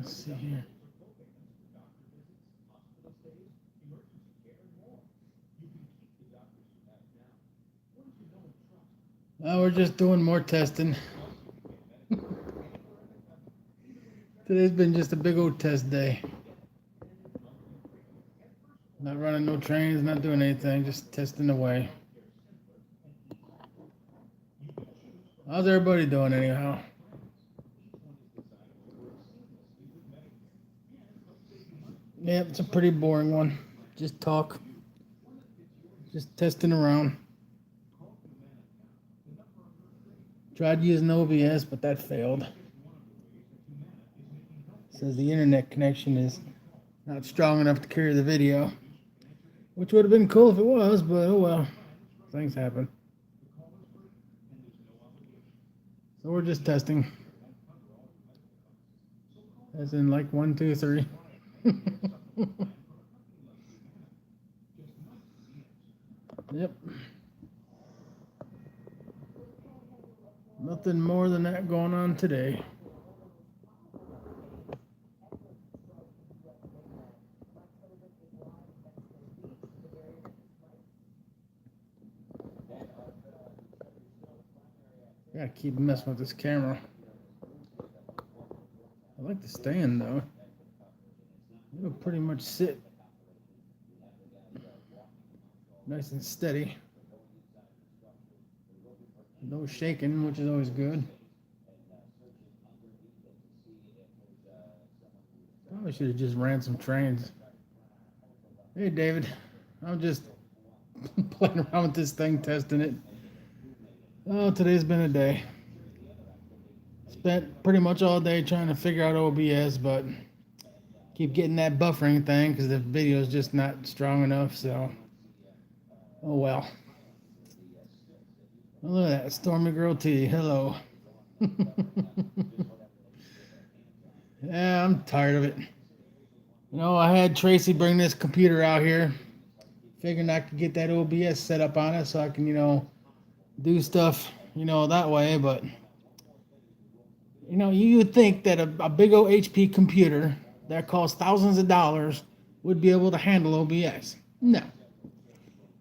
Let's see here. We're just doing more testing. Today's been just a big old test day. Not running no trains, not doing anything, just testing away. How's everybody doing anyhow? Yep, it's a pretty boring one. Just talk. Just testing around. Tried using OBS, but that failed. Says the internet connection is not strong enough to carry the video. Which would have been cool if it was, but oh well. Things happen. So we're just testing. As in like 1, 2, 3. Yep. Nothing more than that going on today. Gotta keep messing with this camera. I like the stand though. It'll pretty much sit nice and steady. No shaking, which is always good. Probably should have just ran some trains. Hey David, I'm just playing around with this thing, testing it. Oh, today's been a day. Spent pretty much all day trying to figure out OBS, but keep getting that buffering thing because the video is just not strong enough, so oh well. Oh, look at that, Stormy Girl T, hello. Yeah, I'm tired of it. You know, I had Tracy bring this computer out here, figuring I could get that OBS set up on it so I can, do stuff, that way, but, you would think that a big old HP computer that costs thousands of dollars would be able to handle OBS. No.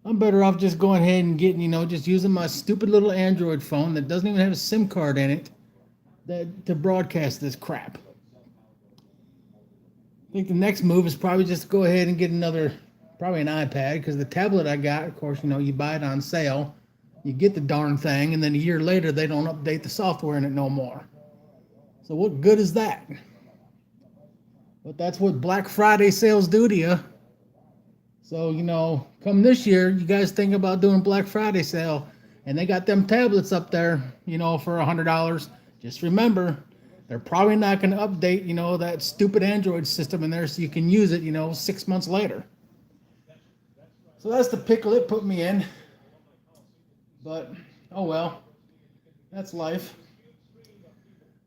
I'm better off just going ahead and getting, just using my stupid little Android phone that doesn't even have a SIM card in it to broadcast this crap. I think the next move is probably just go ahead and get probably an iPad, because the tablet I got, of course, you buy it on sale, you get the darn thing, and then a year later they don't update the software in it no more. So what good is that? But that's what Black Friday sales do to you. So, come this year, you guys think about doing Black Friday sale, and they got them tablets up there, for $100. Just remember, they're probably not going to update, that stupid Android system in there so you can use it, 6 months later. So that's the pickle it put me in. But, oh well, that's life.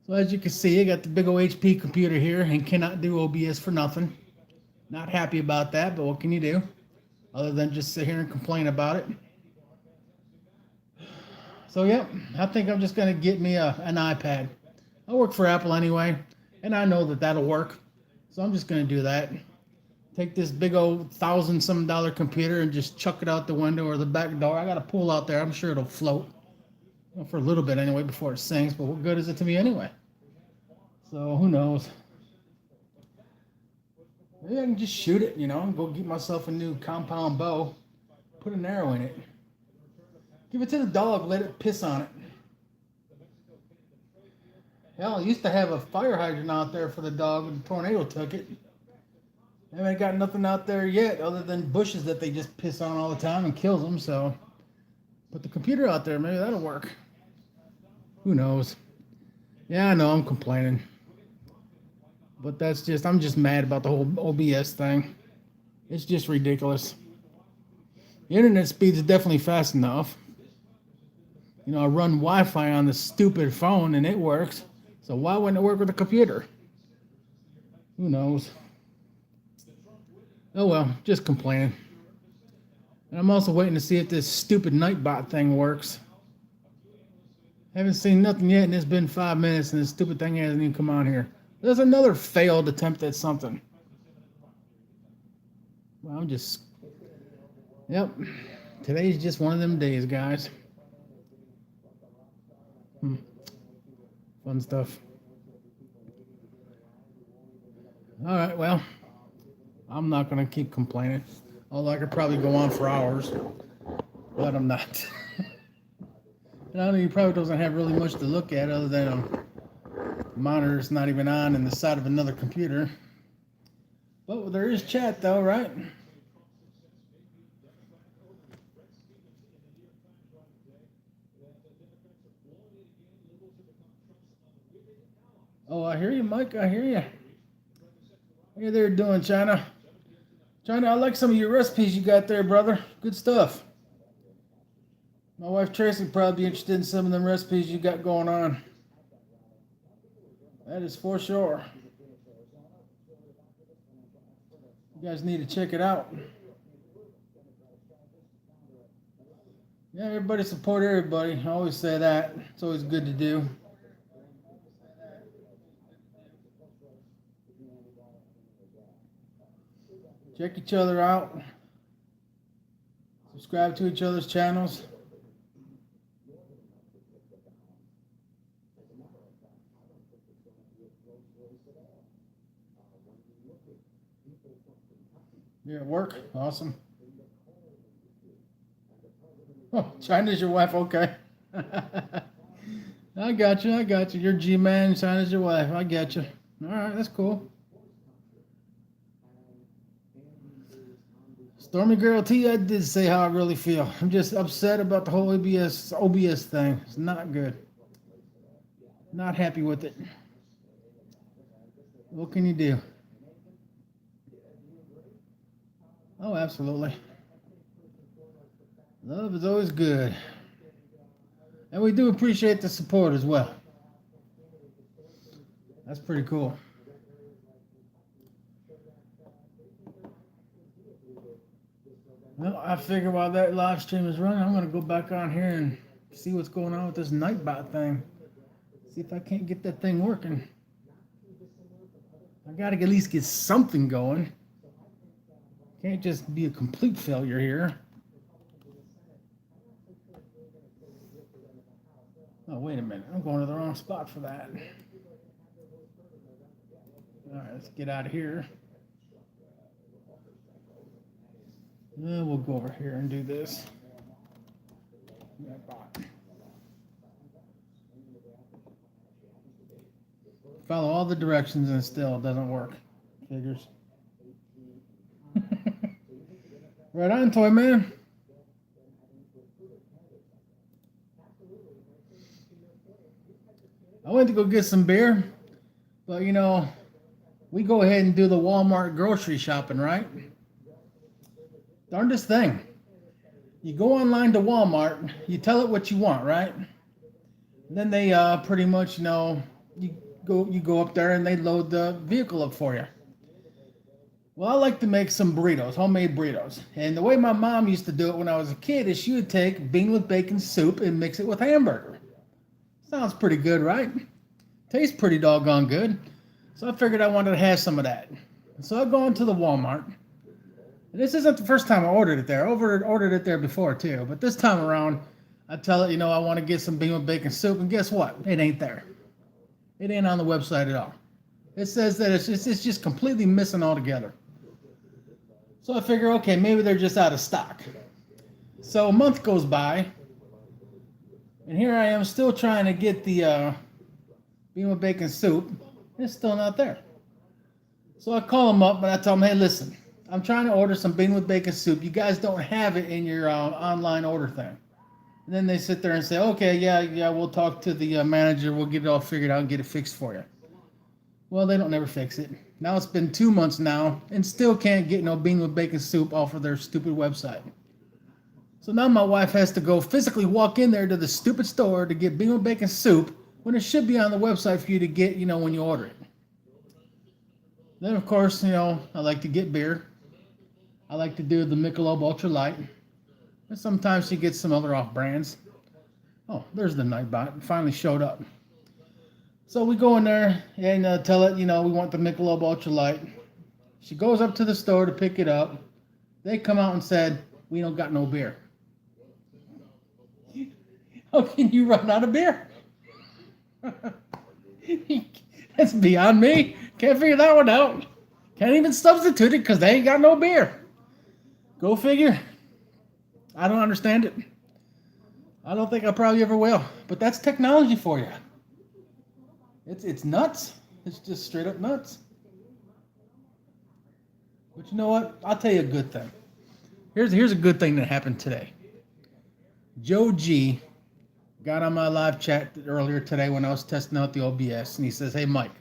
So as you can see, I got the big old HP computer here and cannot do OBS for nothing. Not happy about that, but what can you do? Other than just sit here and complain about it. So, yep, I think I'm just going to get me an iPad. I work for Apple anyway, and I know that that'll work. So I'm just going to do that. Take this big old $1,000-some computer and just chuck it out the window or the back door. I got a pool out there. I'm sure it'll float. Well, for a little bit anyway before it sinks, but what good is it to me anyway? So who knows? Maybe I can just shoot it, go get myself a new compound bow, put an arrow in it. Give it to the dog, let it piss on it. Hell, I used to have a fire hydrant out there for the dog when the tornado took it. I haven't got nothing out there yet other than bushes that they just piss on all the time and kills them, so put the computer out there, maybe that'll work. Who knows? Yeah, I know I'm complaining. But I'm just mad about the whole OBS thing. It's just ridiculous. The internet speed is definitely fast enough. I run Wi-Fi on the stupid phone and it works. So why wouldn't it work with a computer? Who knows? Oh well, just complaining. And I'm also waiting to see if this stupid Nightbot thing works. Haven't seen nothing yet, and it's been 5 minutes, and this stupid thing hasn't even come on here. There's another failed attempt at something. Well, I'm just, yep. Today's just one of them days, guys. Fun stuff. All right, well, I'm not going to keep complaining. Although I could probably go on for hours, but I'm not. And I know he probably doesn't have really much to look at other than a monitor's not even on in the side of another computer. But there is chat though, right? Oh, I hear you, Mike. I hear you. How you there doing, China? China, I like some of your recipes you got there, brother. Good stuff. My wife Tracy would probably be interested in some of them recipes you got going on. That is for sure. You guys need to check it out. Yeah, everybody support everybody. I always say that. It's always good to do. Check each other out. Subscribe to each other's channels. You're at work? Awesome. Oh, China's your wife? Okay. I got you. I got you. You're G-Man. China's your wife. I got you. All right, that's cool. Stormy Girl T, I did say how I really feel. I'm just upset about the whole OBS thing. It's not good. Not happy with it. What can you do? Oh, absolutely. Love is always good. And we do appreciate the support as well. That's pretty cool. Well, I figure while that live stream is running, I'm going to go back on here and see what's going on with this Nightbot thing. See if I can't get that thing working. I got to at least get something going. Can't just be a complete failure here. Oh, wait a minute. I'm going to the wrong spot for that. All right, let's get out of here. We'll go over here and do this. Follow all the directions and still it doesn't work. Figures. Right on, Toy Man. I went to go get some beer, but you know, we go ahead and do the Walmart grocery shopping, right? Darndest thing. You go online to Walmart, you tell it what you want, right? And then they pretty much, you know, you go up there and they load the vehicle up for you. Well, I like to make some burritos, homemade burritos. And the way my mom used to do it when I was a kid is she would take bean with bacon soup and mix it with hamburger. Sounds pretty good, right? Tastes pretty doggone good. So I figured I wanted to have some of that. So I go into the Walmart. And this isn't the first time I ordered it there. I ordered it there before too. But this time around, I tell it, you know, I want to get some bean with bacon soup. And guess what? It ain't there. It ain't on the website at all. It says that it's just completely missing altogether. So I figure, okay, maybe they're just out of stock. So a month goes by, and here I am still trying to get the bean with bacon soup. It's still not there. So I call them up and I tell them, hey, listen, I'm trying to order some bean with bacon soup. You guys don't have it in your online order thing. And then they sit there and say, okay, yeah, we'll talk to the manager. We'll get it all figured out and get it fixed for you. Well, they don't never fix it. Now it's been 2 months now and still can't get no bean with bacon soup off of their stupid website. So now my wife has to go physically walk in there to the stupid store to get bean with bacon soup when it should be on the website for you to get, you know, when you order it. Then, of course, you know, I like to get beer. I like to do the Michelob Ultra Light. And sometimes she gets some other off brands. Oh, there's the Nightbot. It finally showed up. So we go in there and tell it, we want the Michelob Ultra Light. She goes up to the store to pick it up. They come out and said, we don't got no beer. How can you run out of beer? That's beyond me. Can't figure that one out. Can't even substitute it because they ain't got no beer. Go figure. I don't understand it. I don't think I probably ever will. But that's technology for you. It's nuts. It's just straight up nuts. But you know what? I'll tell you a good thing. Here's a good thing that happened today. Joe G got on my live chat earlier today when I was testing out the OBS, and he says, "Hey Mike,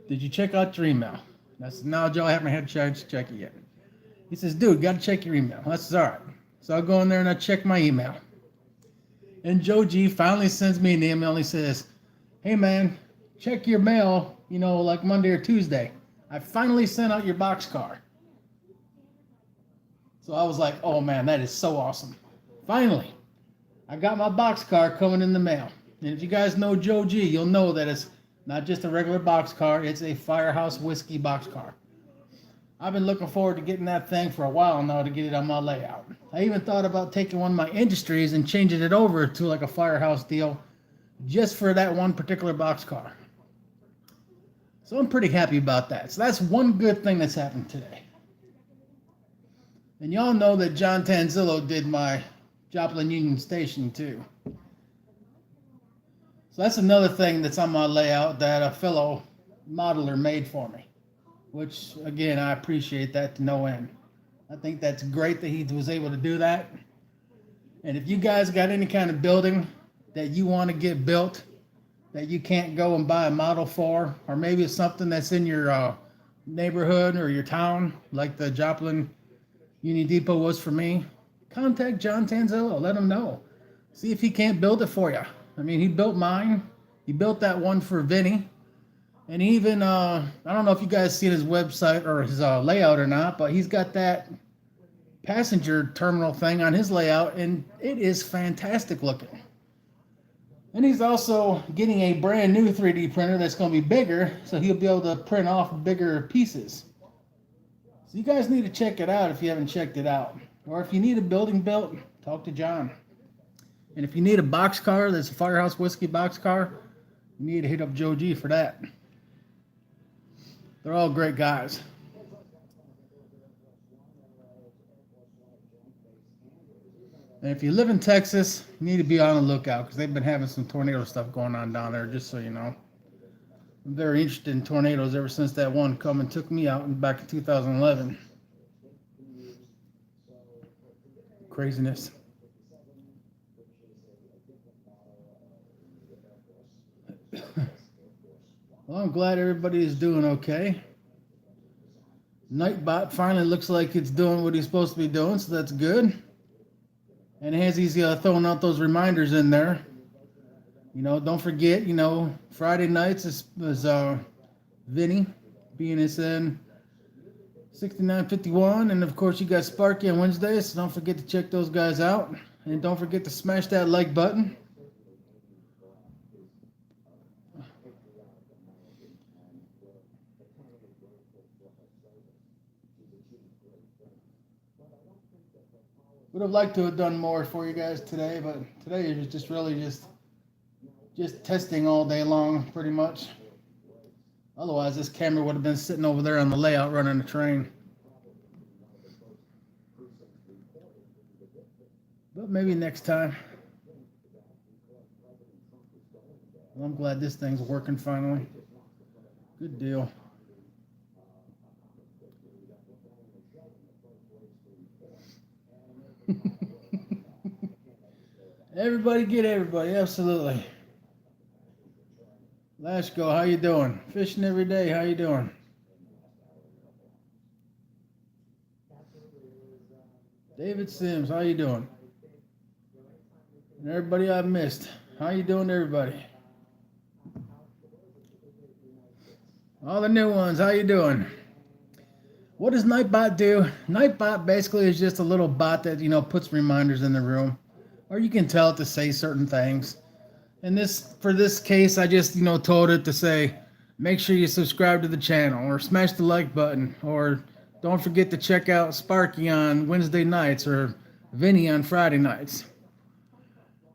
did you check out your email?" And I said, "No, Joe, I haven't had a chance to check it yet." He says, "Dude, got to check your email." I said, "All right." So I go in there and I check my email. And Joe G finally sends me an email and he says, "Hey man, check your mail, like Monday or Tuesday. I finally sent out your boxcar." So I was like, oh man, that is so awesome. Finally, I got my boxcar coming in the mail. And if you guys know Joe G, you'll know that it's not just a regular boxcar, it's a Firehouse Whiskey boxcar. I've been looking forward to getting that thing for a while now to get it on my layout. I even thought about taking one of my Industries and changing it over to like a Firehouse deal just for that one particular boxcar. So I'm pretty happy about that. So that's one good thing that's happened today. And y'all know that John Tanzillo did my Joplin Union Station too. So that's another thing that's on my layout that a fellow modeler made for me, which again, I appreciate that to no end. I think that's great that he was able to do that. And if you guys got any kind of building that you want to get built that you can't go and buy a model for, or maybe it's something that's in your neighborhood or your town, like the Joplin Union Depot was for me, contact John Tanzillo. Let him know. See if he can't build it for you. I mean, he built mine. He built that one for Vinny. And even, I don't know if you guys seen his website or his layout or not, but he's got that passenger terminal thing on his layout, and it is fantastic looking. And he's also getting a brand new 3D printer that's going to be bigger, so he'll be able to print off bigger pieces. So you guys need to check it out if you haven't checked it out. Or if you need a building built, talk to John. And if you need a boxcar that's a Firehouse Whiskey boxcar, you need to hit up Joe G for that. They're all great guys. And if you live in Texas, you need to be on the lookout because they've been having some tornado stuff going on down there, just so you know. I'm very interested in tornadoes ever since that one come and took me out back in 2011. Craziness. Well, I'm glad everybody is doing okay. Nightbot finally looks like it's doing what he's supposed to be doing, so that's good. And as he's throwing out those reminders in there, don't forget, Friday nights is Vinny being his 6951, and of course you got Sparky on Wednesdays, so don't forget to check those guys out, and don't forget to smash that like button. Would have liked to have done more for you guys today, but today it was just really just testing all day long, pretty much. Otherwise, this camera would have been sitting over there on the layout running the train. But maybe next time. Well, I'm glad this thing's working finally. Good deal. Everybody get everybody, absolutely. Lashko, how you doing? Fishing every day, how you doing? David Sims, how you doing? And everybody I've missed, how you doing, everybody? All the new ones, how you doing? What does Nightbot do? Nightbot basically is just a little bot that, puts reminders in the room. Or you can tell it to say certain things. And this for this case, I just told it to say, make sure you subscribe to the channel or smash the like button or don't forget to check out Sparky on Wednesday nights or Vinny on Friday nights.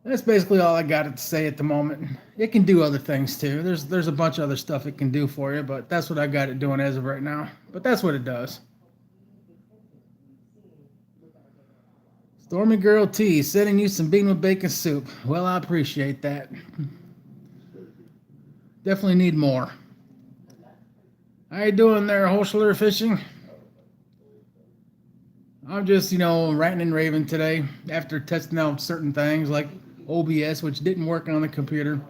That's basically all I got to say at the moment. It can do other things too. There's a bunch of other stuff it can do for you, but that's what I got it doing as of right now. But that's what it does. Stormy Girl T sending you some bean with bacon soup. Well, I appreciate that. Definitely need more. How you doing there, Hochler Fishing? I'm just, ranting and raving today after testing out certain things like OBS, which didn't work on the computer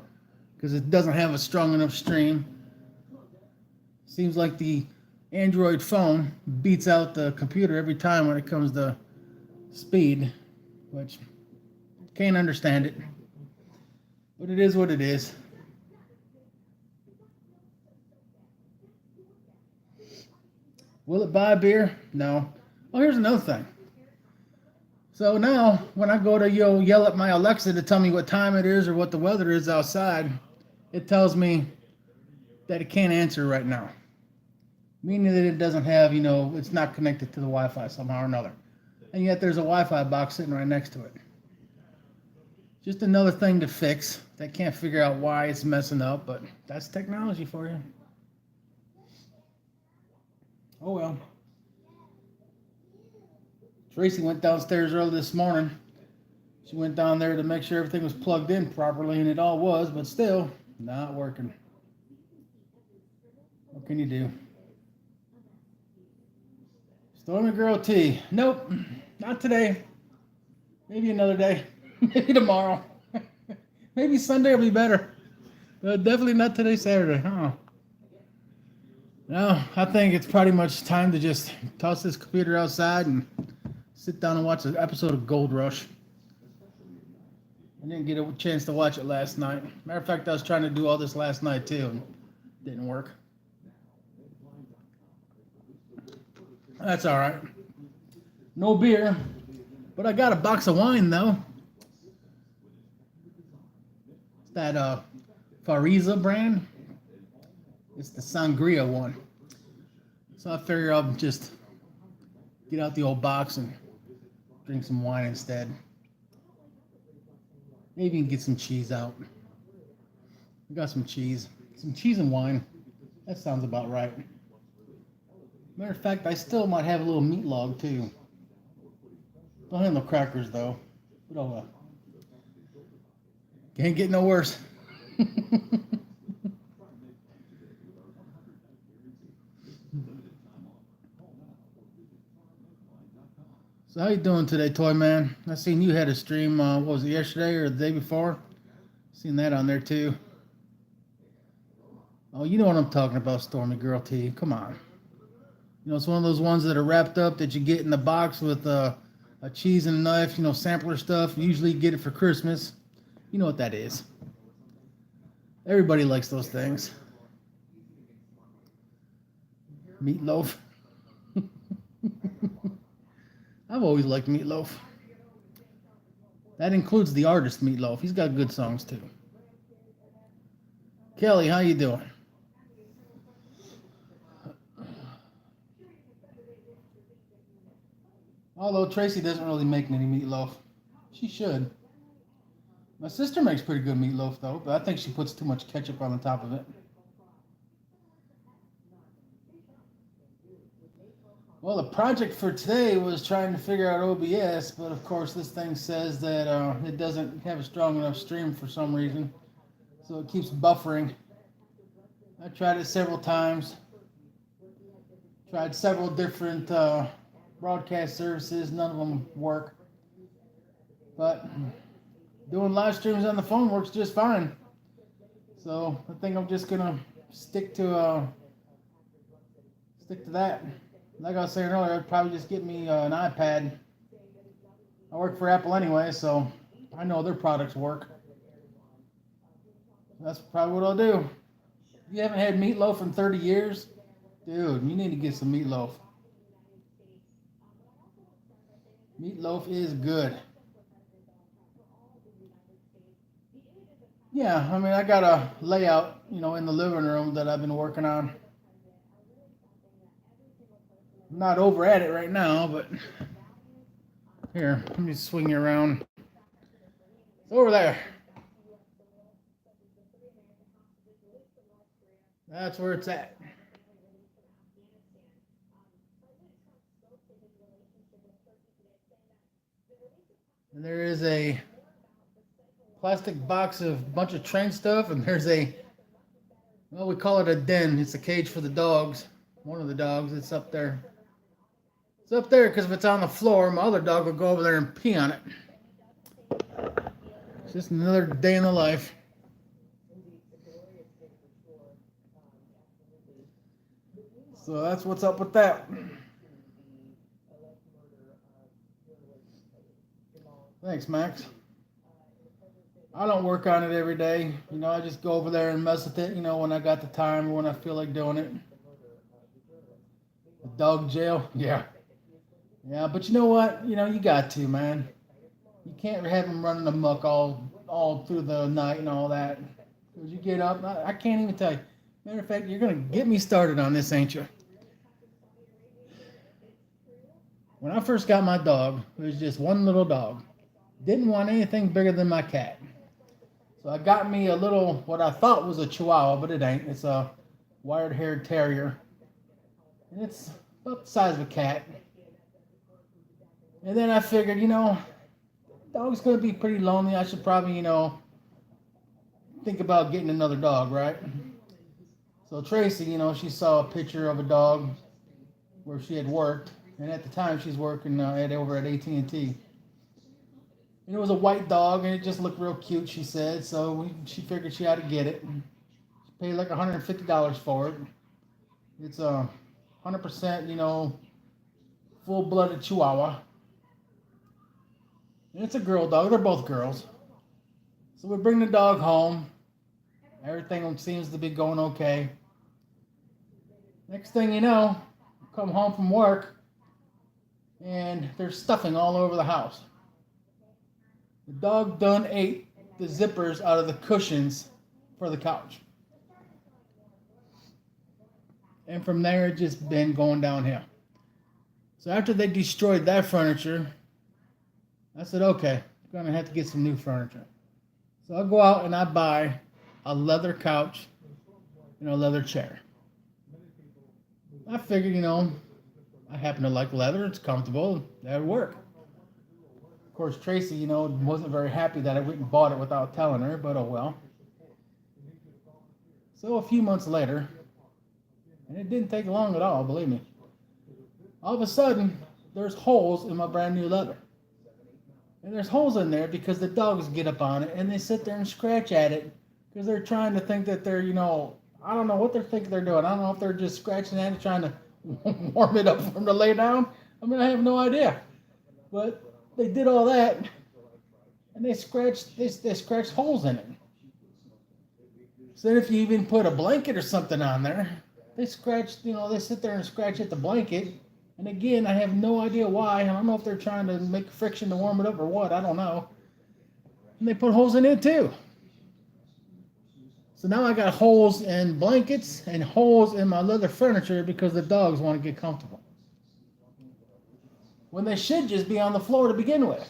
because it doesn't have a strong enough stream. Seems like the Android phone beats out the computer every time when it comes to speed, which can't understand it. But it is what it is. Will it buy beer? No. Oh, here's another thing. So now, when I go to yell at my Alexa to tell me what time it is or what the weather is outside, it tells me that it can't answer right now. Meaning that it doesn't have, it's not connected to the Wi-Fi somehow or another. And yet there's a Wi-Fi box sitting right next to it. Just another thing to fix. They can't figure out why it's messing up, but that's technology for you. Oh well. Tracy went downstairs early this morning. She went down there to make sure everything was plugged in properly, and it all was, but still not working. What can you do? Stormy Girl T. Nope, not today. Maybe another day. Maybe tomorrow. Maybe Sunday will be better. But definitely not today, Saturday. No, I think it's pretty much time to just toss this computer outside and sit down and watch an episode of Gold Rush. I didn't get a chance to watch it last night. Matter of fact, I was trying to do all this last night too, and it didn't work. That's all right. No beer, but I got a box of wine though. It's that Fariza brand. It's the Sangria one. So I figure I'll just get out the old box and drink some wine instead. Maybe get some cheese out. I got some cheese. Some cheese and wine. That sounds about right. Matter of fact, I still might have a little meat log too. Don't have no crackers though. But oh well. Can't get no worse. So how you doing today, Toy Man? I seen you had a stream, what was it, yesterday or the day before? Seen that on there too. Oh, you know what I'm talking about, Stormy Girl T. Come on. It's one of those ones that are wrapped up that you get in the box with a cheese and a knife, sampler stuff. You usually get it for Christmas. You know what that is. Everybody likes those things. Meatloaf. I've always liked Meatloaf. That includes the artist Meatloaf. He's got good songs too. Kelly, how you doing? Although Tracy doesn't really make any meatloaf. She should. My sister makes pretty good meatloaf though, but I think she puts too much ketchup on the top of it. Well, the project for today was trying to figure out OBS, but of course this thing says that it doesn't have a strong enough stream for some reason, so it keeps buffering. I tried it several times. Tried several different broadcast services. None of them work. But doing live streams on the phone works just fine. So I think I'm just gonna stick to that. Like I was saying earlier, I'd probably just get me an iPad. I work for Apple anyway, so I know their products work. That's probably what I'll do. If you haven't had meatloaf in 30 years, dude, you need to get some meatloaf. Meatloaf is good. Yeah, I mean, I got a layout, in the living room that I've been working on. I'm not over at it right now, but here, let me swing you around. It's over there. That's where it's at. And there is a plastic box of bunch of train stuff, and there's well, we call it a den. It's a cage for the dogs. One of the dogs, it's up there. It's up there because if it's on the floor, my other dog will go over there and pee on it. It's just another day in the life. So that's what's up with that. Thanks, Max. I don't work on it every day. I just go over there and mess with it, when I got the time or when I feel like doing it. The dog jail? Yeah. Yeah, but you know what? You got to, man. You can't have them running amok all through the night and all that. Because you get up, I can't even tell you. Matter of fact, you're going to get me started on this, ain't you? When I first got my dog, it was just one little dog. Didn't want anything bigger than my cat. So I got me a little, what I thought was a Chihuahua, but it ain't. It's a wire-haired terrier. And it's about the size of a cat. And then I figured, dog's going to be pretty lonely. I should probably, think about getting another dog, right? So Tracy, she saw a picture of a dog where she had worked. And at the time, she's working over at AT&T. And it was a white dog, and it just looked real cute, she said. So she figured she had to get it. She paid like $150 for it. It's a 100%, full-blooded Chihuahua. And it's a girl dog. They're both girls. So we bring the dog home. Everything seems to be going okay. Next thing you know, come home from work, and there's stuffing all over the house. The dog done ate the zippers out of the cushions for the couch. And from there, it just been going downhill. So after they destroyed that furniture, I said, okay, I'm going to have to get some new furniture. So I go out and I buy a leather couch and a leather chair. I figured, I happen to like leather. It's comfortable. That would work. Of course, Tracy, wasn't very happy that I went and bought it without telling her, but oh well. So a few months later, and it didn't take long at all, believe me, all of a sudden, there's holes in my brand new leather. And there's holes in there because the dogs get up on it and they sit there and scratch at it because they're trying to think that they're, I don't know what they're thinking they're doing. I don't know if they're just scratching at it, trying to warm it up for them to lay down. I have no idea. But they did all that, and they scratched holes in it. So then if you even put a blanket or something on there, they sit there and scratch at the blanket. And again, I have no idea why. I don't know if they're trying to make friction to warm it up or what. I don't know. And they put holes in it too. So now I got holes in blankets and holes in my leather furniture because the dogs want to get comfortable. When they should just be on the floor to begin with.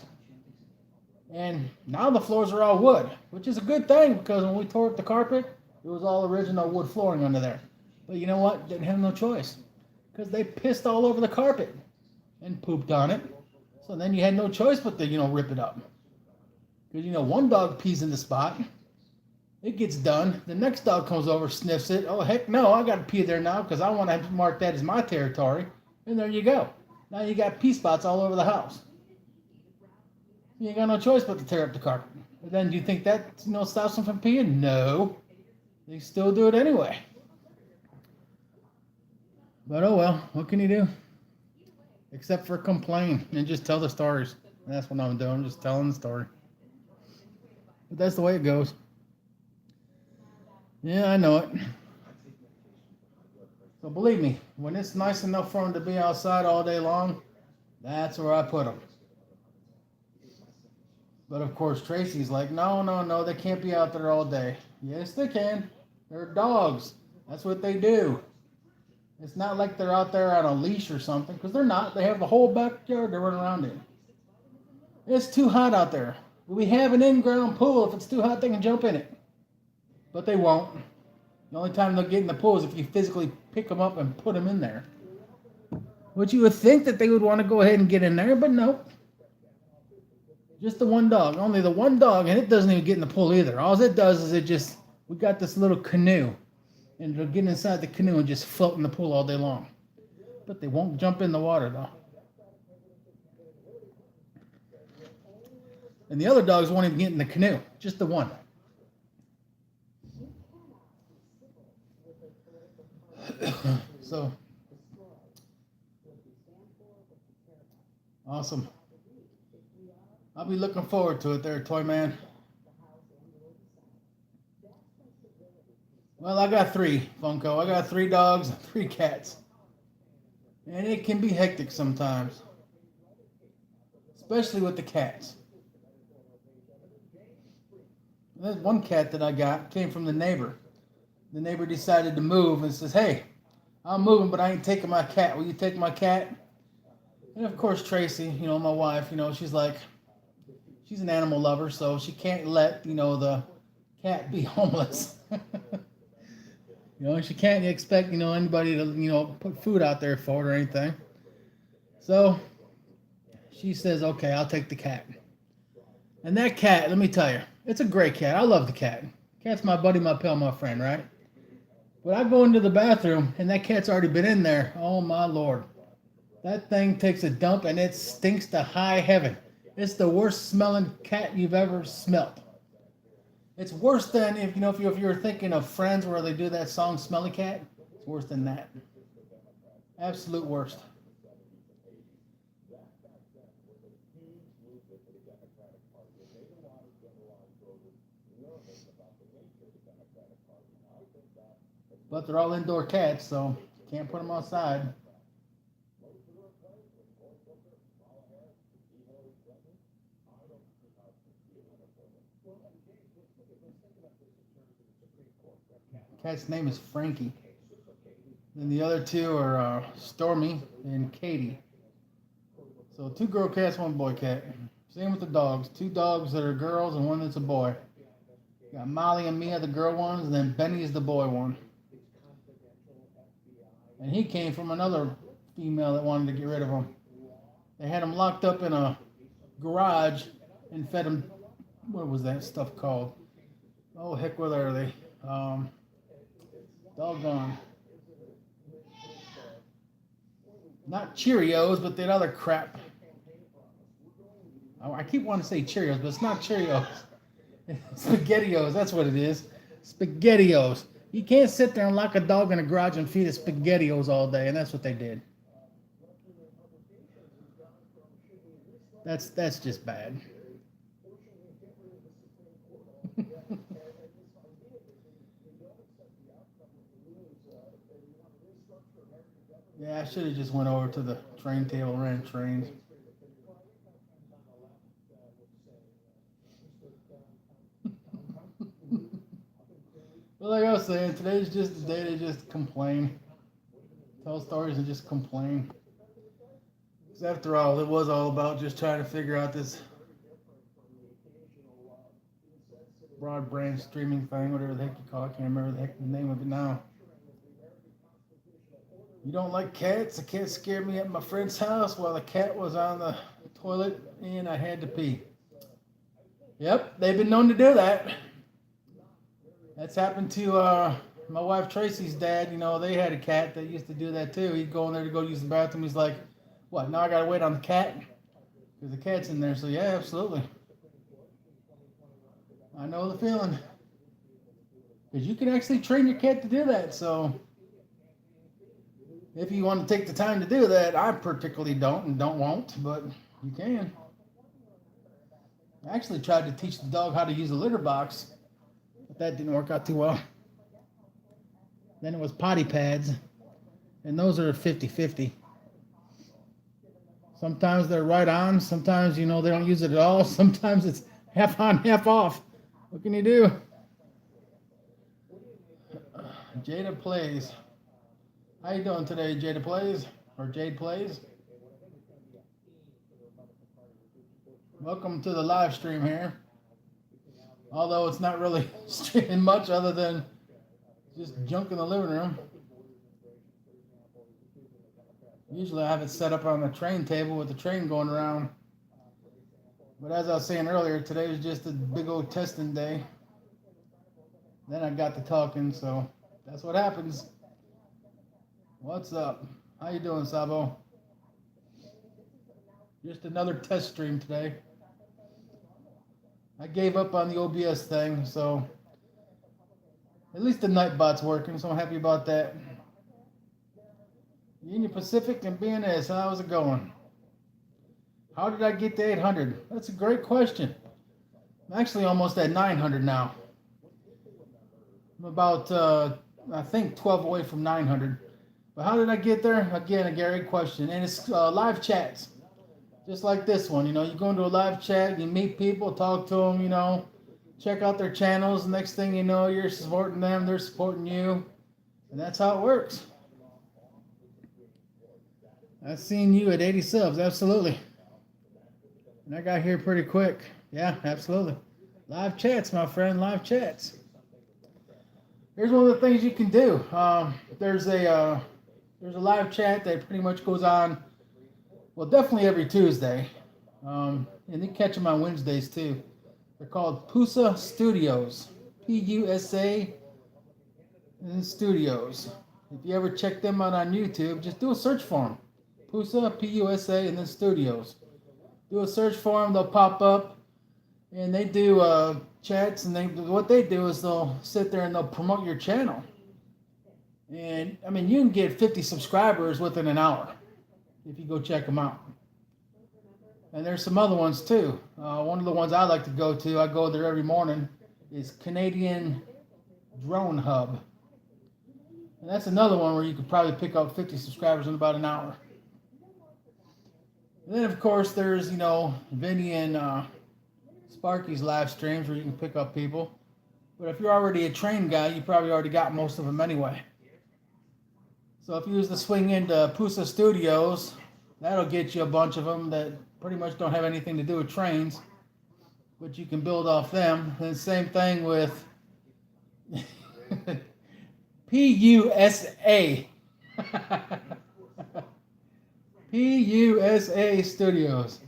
And now the floors are all wood, which is a good thing because when we tore up the carpet, it was all original wood flooring under there. But you know what? Didn't have no choice because they pissed all over the carpet and pooped on it. So then you had no choice but to, rip it up. Because, one dog pees in the spot. It gets done. The next dog comes over, sniffs it. Oh, heck no, I got to pee there now because I want to mark that as my territory. And there you go. Now you got pee spots all over the house. You ain't got no choice but to tear up the carpet. But then do you think that, stops them from peeing? No. They still do it anyway. But oh well, what can you do? Except for complain and just tell the stories. And that's what I'm doing, I'm just telling the story. But that's the way it goes. Yeah, I know it. So believe me, when it's nice enough for them to be outside all day long, that's where I put them. But of course, Tracy's like, no, no, no, they can't be out there all day. Yes, they can. They're dogs. That's what they do. It's not like they're out there on a leash or something, because they're not. They have the whole backyard to run around in. It's too hot out there. We have an in-ground pool. If it's too hot, they can jump in it. But they won't. The only time they'll get in the pool is if you physically pick them up and put them in there. Which you would think that they would want to go ahead and get in there, but nope. Just the one dog. Only the one dog, and it doesn't even get in the pool either. All it does is we got this little canoe. And it'll get inside the canoe and just float in the pool all day long. But they won't jump in the water, though. And the other dogs won't even get in the canoe. Just the one. So, awesome. I'll be looking forward to it there, Toy Man. Well, I got 3, Funko. I got 3 dogs and 3 cats. And it can be hectic sometimes. Especially with the cats. There's one cat that I got, came from the neighbor. The neighbor decided to move and says, hey, I'm moving, but I ain't taking my cat. Will you take my cat? And of course, Tracy, my wife, she's like, she's an animal lover, so she can't let, the cat be homeless. She can't expect, anybody to, put food out there for it or anything. So she says, okay, I'll take the cat. And that cat, let me tell you, it's a great cat. I love the cat. Cat's my buddy, my pal, my friend, right? But I go into the bathroom, and that cat's already been in there. Oh, my Lord. That thing takes a dump, and it stinks to high heaven. It's the worst smelling cat you've ever smelt. It's worse than if you're thinking of Friends where they do that song Smelly Cat. It's worse than that. Absolute worst. But they're all indoor cats, so can't put them outside. Cat's name is Frankie. And the other 2 are Stormy and Katie. So 2 girl cats, 1 boy cat. Same with the dogs. 2 dogs that are girls and 1 that's a boy. Got Molly and Mia, the girl ones, and then Benny is the boy one. And he came from another female that wanted to get rid of him. They had him locked up in a garage and fed him, what was that stuff called? Oh, heck, what are they? Doggone. Not Cheerios, but that other crap. I keep wanting to say Cheerios, but it's not Cheerios. SpaghettiOs, that's what it is. SpaghettiOs. You can't sit there and lock a dog in a garage and feed it SpaghettiOs all day, and that's what they did. That's just bad. Yeah, I should have just went over to the train table and ran trains. But like I was saying, today's just the day to just complain. Tell stories and just complain. Because after all, it was all about just trying to figure out this broadband streaming thing, whatever the heck you call it. I can't remember the heck the name of it now. You don't like cats? A cat scared me at my friend's house while the cat was on the toilet and I had to pee. Yep, they've been known to do that. That's happened to my wife Tracy's dad. They had a cat that used to do that too. He'd go in there to go use the bathroom. He's like, what, now I gotta wait on the cat? Because the cat's in there. So yeah, absolutely. I know the feeling. Because you can actually train your cat to do that. So if you want to take the time to do that, I particularly won't, but you can. I actually tried to teach the dog how to use a litter box, but that didn't work out too well. Then it was potty pads, and those are 50-50. Sometimes they're right on, sometimes, they don't use it at all. Sometimes it's half on, half off. What can you do? Jada Plays. How you doing today, Jada Plays? Or Jade Plays? Welcome to the live stream here. Although it's not really streaming much other than just junk in the living room. Usually I have it set up on the train table with the train going around. But as I was saying earlier, today was just a big old testing day. Then I got to talking, so that's what happens. What's up? How you doing, Sabo? Just another test stream today. I gave up on the OBS thing, so at least the Nightbot's working, so I'm happy about that. Union Pacific and BNS, how's it going? How did I get to 800? That's a great question. I'm actually almost at 900 now. I'm about, I think, 12 away from 900. But how did I get there? Again, a great question. And it's live chats. Just like this one, you know, you go into a live chat, you meet people, talk to them, you know, check out their channels. Next thing you know, you're supporting them, they're supporting you. And that's how it works. I've seen you at 80 subs, absolutely. And I got here pretty quick. Yeah, absolutely. Live chats, my friend, live chats. Here's one of the things you can do. There's a live chat that pretty much goes on, well, definitely every Tuesday. And you catch them on Wednesdays too. They're called Pusa Studios. P-U-S-A and Studios. If you ever check them out on YouTube, just do a search for them. Pusa, P-U-S-A, and then Studios. Do a search for them, they'll pop up. And they do chats, and what they do is they'll sit there and they'll promote your channel. And, I mean, you can get 50 subscribers within an hour if you go check them out. And there's some other ones too. One of the ones I like to go to, I go there every morning, is Canadian Drone Hub. And that's another one where you could probably pick up 50 subscribers in about an hour. And then, of course, there's, you know, Vinny and Sparky's live streams where you can pick up people. But if you're already a train guy, you probably already got most of them anyway. So if you use the swing into Pusa Studios, that'll get you a bunch of them that pretty much don't have anything to do with trains, but you can build off them. And same thing with PUSA. PUSA Studios.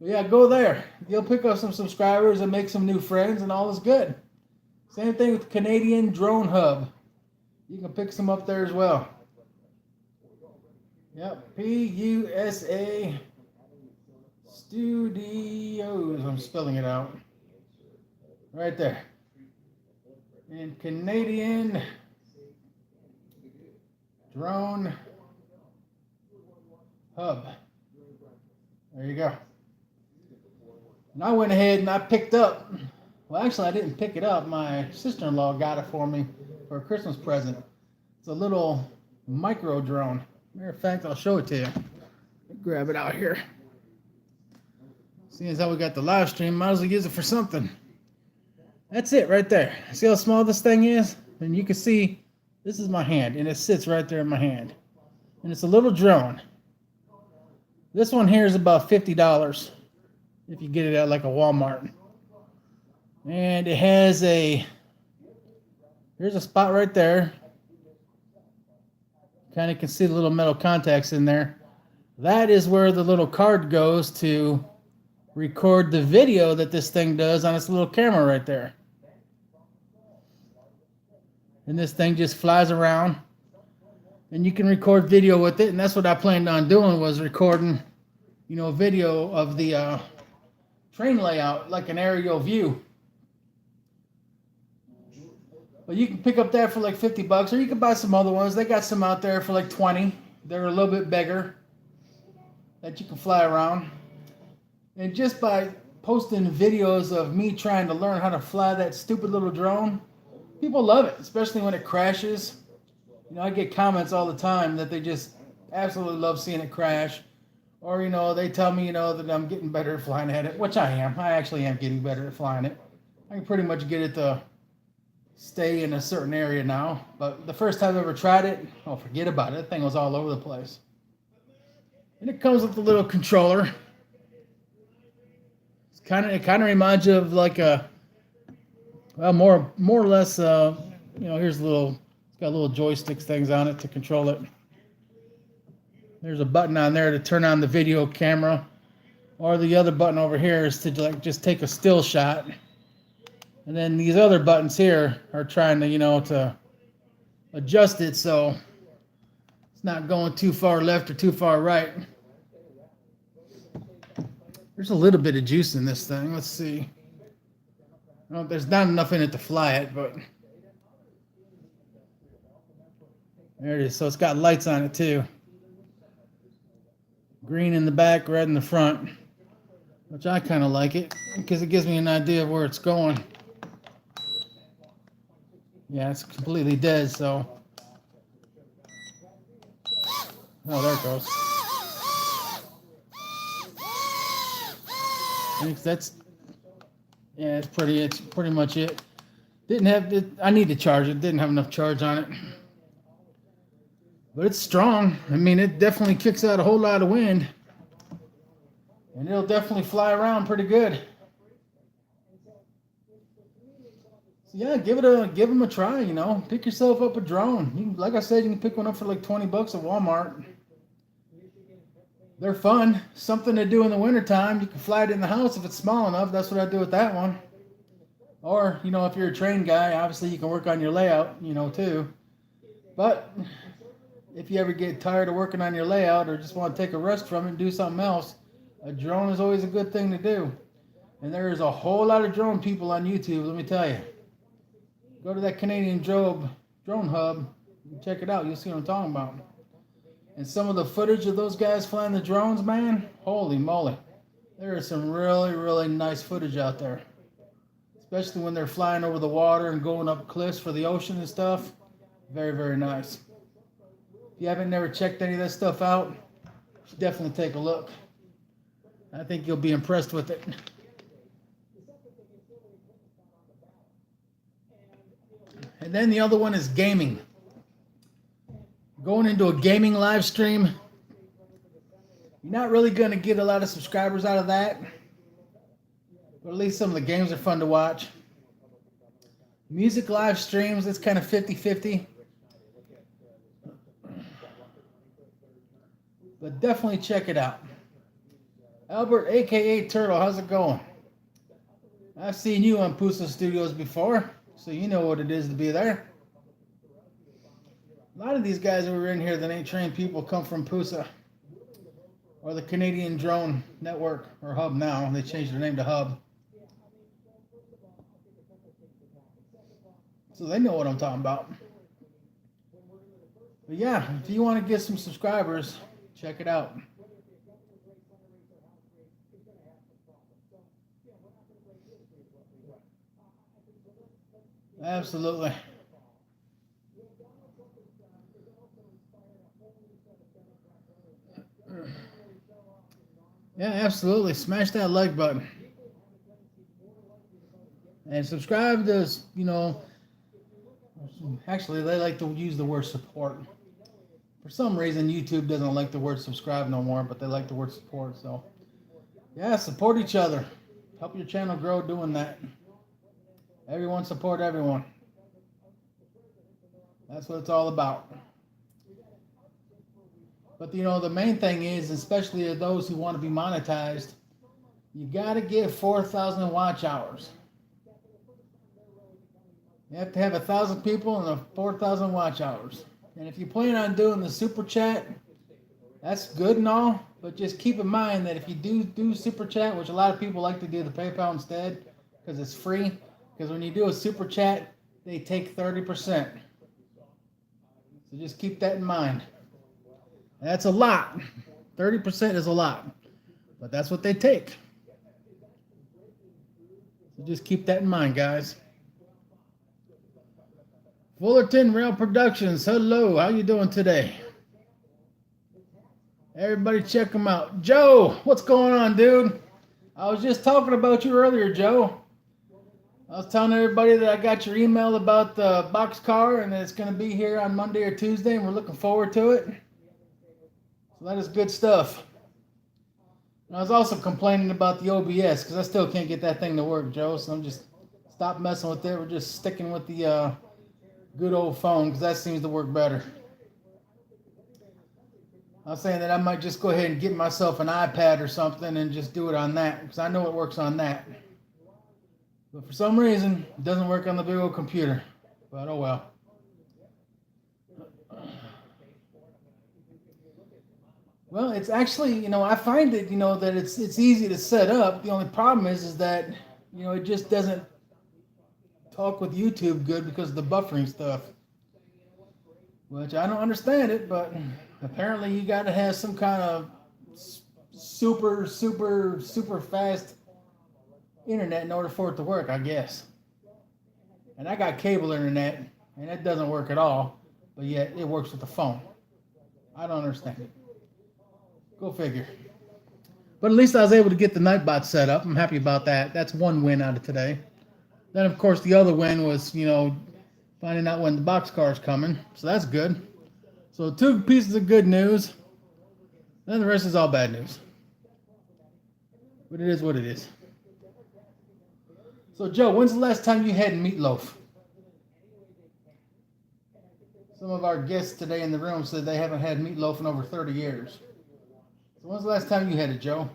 Yeah, go there. You'll pick up some subscribers and make some new friends, and all is good. Same thing with Canadian Drone Hub. You can pick some up there as well. Yep, PUSA Studios. I'm spelling it out. Right there. And Canadian Drone Hub. There you go. And I went ahead and I picked up, well, actually I didn't pick it up. My sister-in-law got it for me for a Christmas present. It's a little micro drone. Matter of fact, I'll show it to you. Grab it out here. Seeing as how we got the live stream, might as well use it for something. That's it right there. See how small this thing is? And you can see this is my hand, and it sits right there in my hand. And it's a little drone. This one here is about $50 if you get it at like a Walmart. And it has here's a spot right there. Kind of can see the little metal contacts in there. That is where the little card goes to record the video that this thing does on its little camera right there. And this thing just flies around. And you can record video with it. And that's what I planned on doing, was recording, you know, a video of the train layout, like an aerial view. But you can pick up that for like $50, or you can buy some other ones. They got some out there for like 20. They're a little bit bigger that you can fly around. And just by posting videos of me trying to learn how to fly that stupid little drone, people love it, especially when it crashes. You know, I get comments all the time that they just absolutely love seeing it crash, Or, they tell me, that I'm getting better at flying at it, which I am. I actually am getting better at flying it. I can pretty much get it to stay in a certain area now. But the first time I ever tried it, oh, forget about it. That thing was all over the place. And it comes with a little controller. It kind of reminds you of like a, well, more or less, here's a little, it's got little joysticks things on it to control it. There's a button on there to turn on the video camera, or the other button over here is to like just take a still shot. And then these other buttons here are trying to, to adjust it so it's not going too far left or too far right. There's a little bit of juice in this thing. Let's see. Well, there's not enough in it to fly it, but there it is. So it's got lights on it too. Green in the back, red in the front, which I kind of like it because it gives me an idea of where it's going. Yeah, it's completely dead, so. Oh, there it goes. I think that's, yeah, it's pretty much it. Didn't have it, I need to charge it. Didn't have enough charge on it. But it's strong. I mean, it definitely kicks out a whole lot of wind. And it'll definitely fly around pretty good. So yeah, give them a try, Pick yourself up a drone. Like I said, you can pick one up for like $20 at Walmart. They're fun. Something to do in the wintertime. You can fly it in the house if it's small enough. That's what I do with that one. Or, if you're a trained guy, obviously you can work on your layout, too. But if you ever get tired of working on your layout or just want to take a rest from it and do something else, a drone is always a good thing to do. And there is a whole lot of drone people on YouTube, let me tell you. Go to that Canadian Drone Hub and check it out. You'll see what I'm talking about. And some of the footage of those guys flying the drones, man, holy moly. There is some really, really nice footage out there. Especially when they're flying over the water and going up cliffs for the ocean and stuff. Very, very nice. If you haven't never checked any of that stuff out, you should definitely take a look. I think you'll be impressed with it. And then the other one is gaming. Going into a gaming live stream, you're not really going to get a lot of subscribers out of that. But at least some of the games are fun to watch. Music live streams, it's kind of 50-50. But definitely check it out. Albert, a.k.a. Turtle, how's it going? I've seen you on Pusa Studios before, so you know what it is to be there. A lot of these guys who are in here that ain't trained people come from Pusa or the Canadian Drone Network, or Hub now. They changed their name to Hub. So they know what I'm talking about. But yeah, if you want to get some subscribers, check it out. Absolutely. Yeah, absolutely. Smash that like button. And subscribe to, actually, they like to use the word support. For some reason, YouTube doesn't like the word subscribe no more, but they like the word support. So, yeah, support each other. Help your channel grow doing that. Everyone support everyone. That's what it's all about. But, the main thing is, especially those who want to be monetized, you got to get 4,000 watch hours. You have to have 1,000 people and 4,000 watch hours. And if you plan on doing the super chat, that's good and all, but just keep in mind that if you do super chat, which a lot of people like to do the PayPal instead because it's free, because when you do a super chat, they take 30%. So just keep that in mind. That's a lot. 30% is a lot, but that's what they take. So just keep that in mind, guys. Fullerton Rail Productions, hello, how you doing today? Everybody check him out. Joe, what's going on, dude? I was just talking about you earlier, Joe. I was telling everybody that I got your email about the boxcar and that it's going to be here on Monday or Tuesday, and we're looking forward to it. So that is good stuff. And I was also complaining about the OBS because I still can't get that thing to work, Joe. So I'm just stop messing with it. We're just sticking with the good old phone because that seems to work better. I was saying that I might just go ahead and get myself an iPad or something and just do it on that because I know it works on that. But for some reason, it doesn't work on the big old computer. But oh well. Well, it's actually, I find it, that it's easy to set up. The only problem is that, it just doesn't talk with YouTube good because of the buffering stuff. Which I don't understand it, but apparently you got to have some kind of super fast internet in order for it to work, I guess. And I got cable internet, and it doesn't work at all, but yet it works with the phone. I don't understand it. Go figure. But at least I was able to get the Nightbot set up. I'm happy about that. That's one win out of today. Then, of course, the other win was, finding out when the boxcar is coming. So that's good. So 2 pieces of good news. Then the rest is all bad news. But it is what it is. So, Joe, when's the last time you had meatloaf? Some of our guests today in the room said they haven't had meatloaf in over 30 years. So when's the last time you had it, Joe?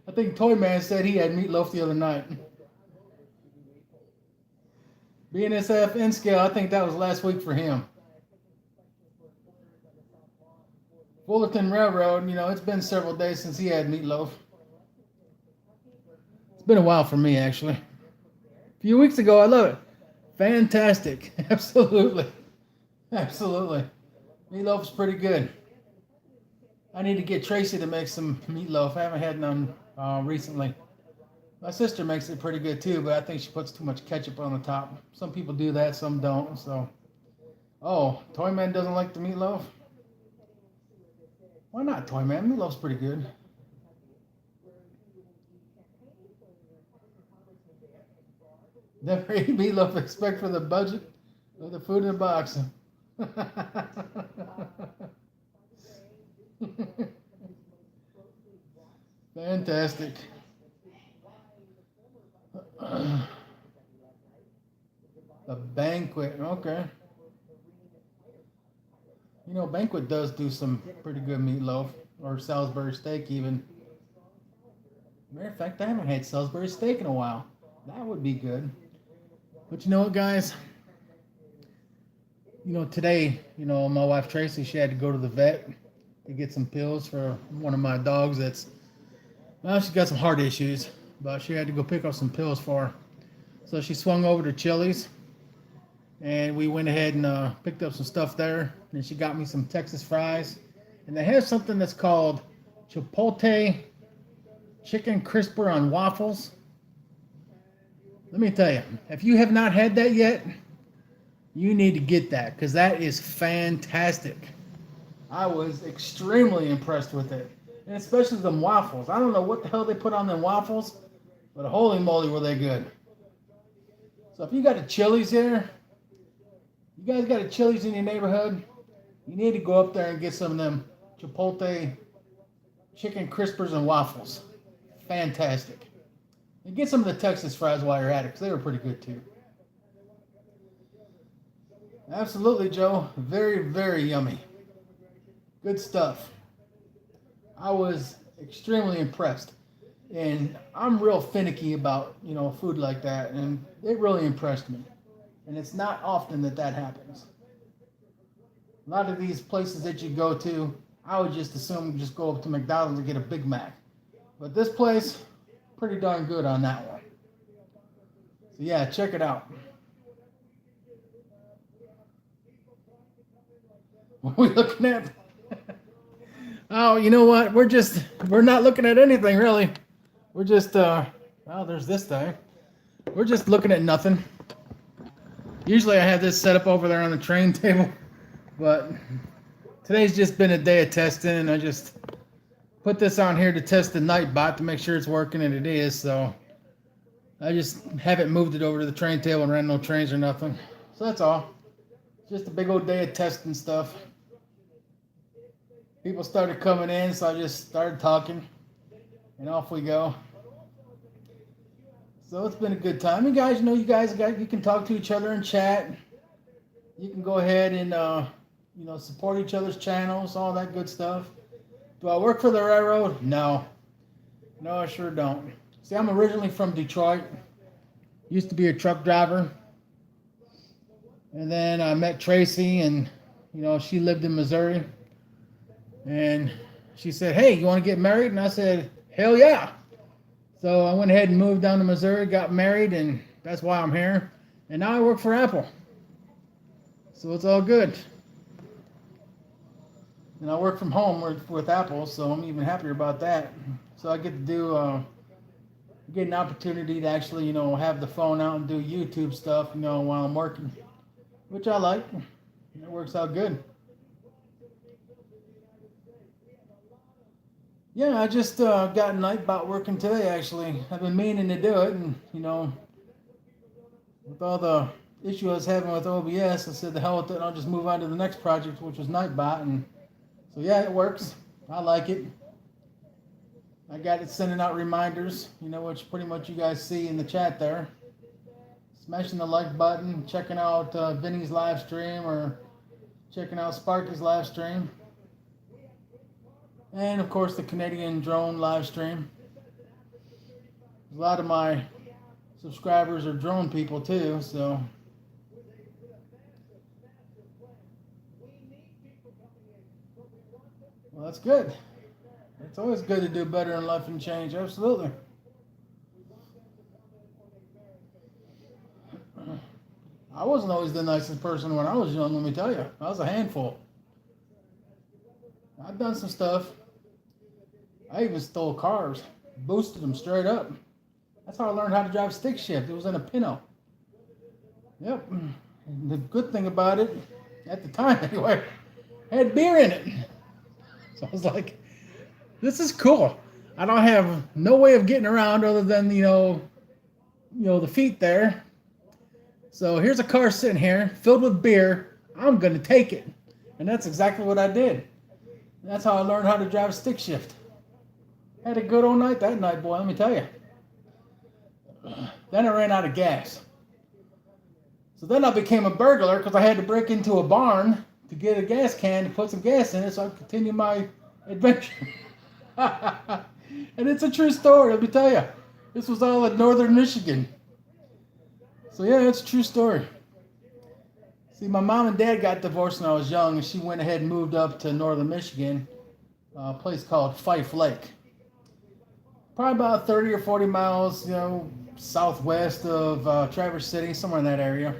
I think Toy Man said he had meatloaf the other night. BNSF N scale, I think that was last week for him. Fullerton Railroad, it's been several days since he had meatloaf. It's been a while for me, actually. A few weeks ago, I love it. Fantastic. Absolutely. Absolutely. Meatloaf's pretty good. I need to get Tracy to make some meatloaf. I haven't had none recently. My sister makes it pretty good too, but I think she puts too much ketchup on the top. Some people do that, some don't. So, Toyman doesn't like the meatloaf? Why not, Toyman? Meatloaf's pretty good. Never eat meatloaf except for the budget of the food in the box. Fantastic. The Banquet, okay. Banquet does do some pretty good meatloaf, or Salisbury steak even. Matter of fact, I haven't had Salisbury steak in a while. That would be good. But you know what, guys? Today, my wife Tracy, she had to go to the vet to get some pills for one of my dogs she's got some heart issues, but she had to go pick up some pills for her. So she swung over to Chili's, and we went ahead and picked up some stuff there. And she got me some Texas fries. And they have something that's called Chipotle Chicken Crisper on waffles. Let me tell you, if you have not had that yet, you need to get that because that is fantastic. I was extremely impressed with it. And especially them waffles. I don't know what the hell they put on them waffles, but holy moly were they good. So if you got a Chili's here, you guys got a Chili's in your neighborhood, you need to go up there and get some of them Chipotle Chicken Crispers and waffles. Fantastic. And get some of the Texas fries while you're at it because they were pretty good too. Absolutely, Joe. Very, very yummy. Good stuff. I was extremely impressed. And I'm real finicky about, food like that. And it really impressed me. And it's not often that happens. A lot of these places that you go to, I would just assume you just go up to McDonald's and get a Big Mac. But this place, pretty darn good on that one. So yeah, check it out. What are we looking at? Oh, you know what? We're not looking at anything really. We're just, there's this thing. We're just looking at nothing. Usually I have this set up over there on the train table, but today's just been a day of testing, and I just put this on here to test the Nightbot to make sure it's working, and it is. So I just haven't moved it over to the train table and ran no trains or nothing. So that's all. Just a big old day of testing stuff. People started coming in, so I just started talking, and off we go. So it's been a good time. You guys you can talk to each other and chat. You can go ahead and support each other's channels, all that good stuff. Do I work for the railroad? No, I sure don't. See, I'm originally from Detroit. Used to be a truck driver. And then I met Tracy, and, she lived in Missouri. And she said, hey, you want to get married? And I said, hell yeah. So I went ahead and moved down to Missouri, got married, and that's why I'm here. And now I work for Apple. So it's all good. And I work from home with Apple, so I'm even happier about that. So I get to get an opportunity to actually, have the phone out and do YouTube stuff, while I'm working, which I like. It works out good. Yeah, I just got Nightbot working today, actually. I've been meaning to do it, and, with all the issue I was having with OBS, I said, the hell with it, and I'll just move on to the next project, which was Nightbot, and so yeah, it works. I like it. I got it sending out reminders, which pretty much you guys see in the chat there. Smashing the like button, checking out Vinny's live stream, or checking out Sparky's live stream. And of course the Canadian drone live stream. A lot of my subscribers are drone people too, so. Well, that's good. It's always good to do better in life and change, absolutely. I wasn't always the nicest person when I was young, let me tell you. I was a handful. I've done some stuff. I even stole cars, boosted them straight up. That's how I learned how to drive stick shift. It was in a Pinto. Yep. And the good thing about it, at the time anyway, had beer in it. So I was like, this is cool. I don't have no way of getting around other than, the feet there. So here's a car sitting here filled with beer. I'm going to take it. And that's exactly what I did. That's how I learned how to drive stick shift. Had a good old night that night, boy, let me tell you. Then I ran out of gas. So then I became a burglar because I had to break into a barn to get a gas can to put some gas in it so I could continue my adventure. And it's a true story, let me tell you. This was all in northern Michigan. So yeah, it's a true story. See, my mom and dad got divorced when I was young, and she went ahead and moved up to northern Michigan, a place called Fife Lake. Probably about 30 or 40 miles, southwest of Traverse City, somewhere in that area.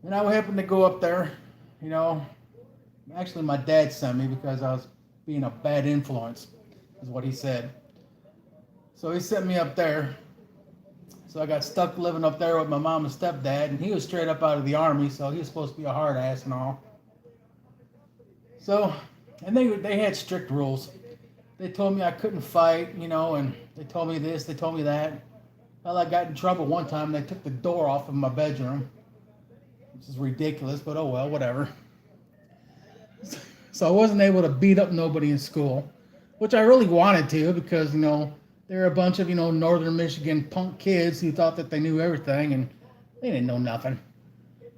And I happened to go up there, Actually, my dad sent me because I was being a bad influence, is what he said. So he sent me up there. So I got stuck living up there with my mom and stepdad, and he was straight up out of the Army, so he was supposed to be a hard ass and all. So, and they had strict rules. They told me I couldn't fight, and they told me this, they told me that. Well, I got in trouble one time, and they took the door off of my bedroom, which is ridiculous, but oh well, whatever. So I wasn't able to beat up nobody in school, which I really wanted to because, there were a bunch of, northern Michigan punk kids who thought that they knew everything, and they didn't know nothing.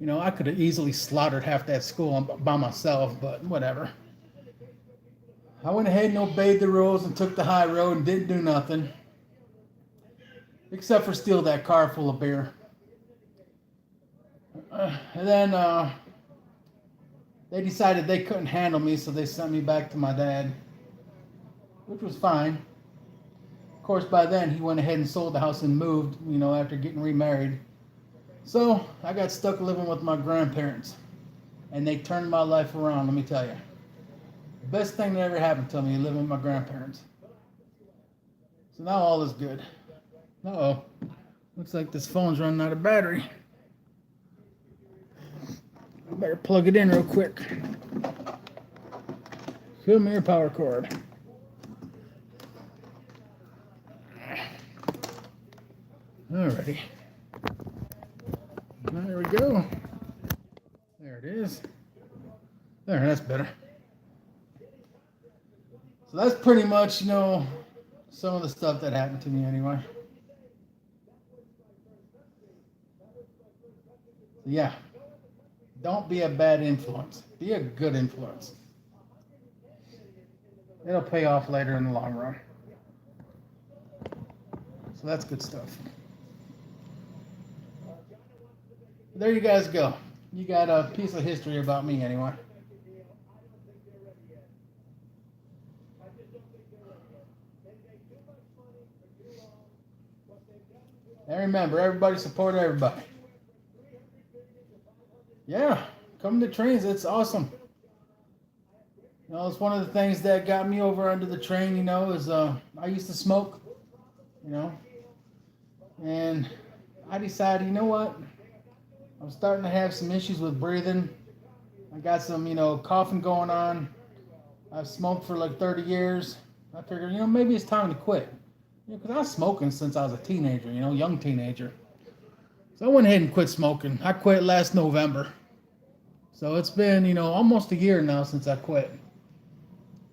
I could have easily slaughtered half that school by myself, but whatever. I went ahead and obeyed the rules and took the high road and didn't do nothing. Except for steal that car full of beer. And then they decided they couldn't handle me, so they sent me back to my dad. Which was fine. Of course, by then, he went ahead and sold the house and moved, after getting remarried. So, I got stuck living with my grandparents. And they turned my life around, let me tell you. The best thing that ever happened to me, living with my grandparents. So now all is good. Uh-oh. Looks like this phone's running out of battery. Better plug it in real quick. Come here, power cord. Alrighty. There we go. There it is. There, that's better. So that's pretty much, some of the stuff that happened to me anyway. So yeah. Don't be a bad influence. Be a good influence. It'll pay off later in the long run. So that's good stuff. There you guys go. You got a piece of history about me anyway. And remember, everybody support everybody. Yeah, come to trains. It's awesome. It's one of the things that got me over under the train, is I used to smoke, and I decided, you know what? I'm starting to have some issues with breathing. I got some, coughing going on. I've smoked for like 30 years. I figured, maybe it's time to quit. Because I was smoking since I was a teenager, young teenager. So I went ahead and quit smoking. I quit last November. So it's been, almost a year now since I quit.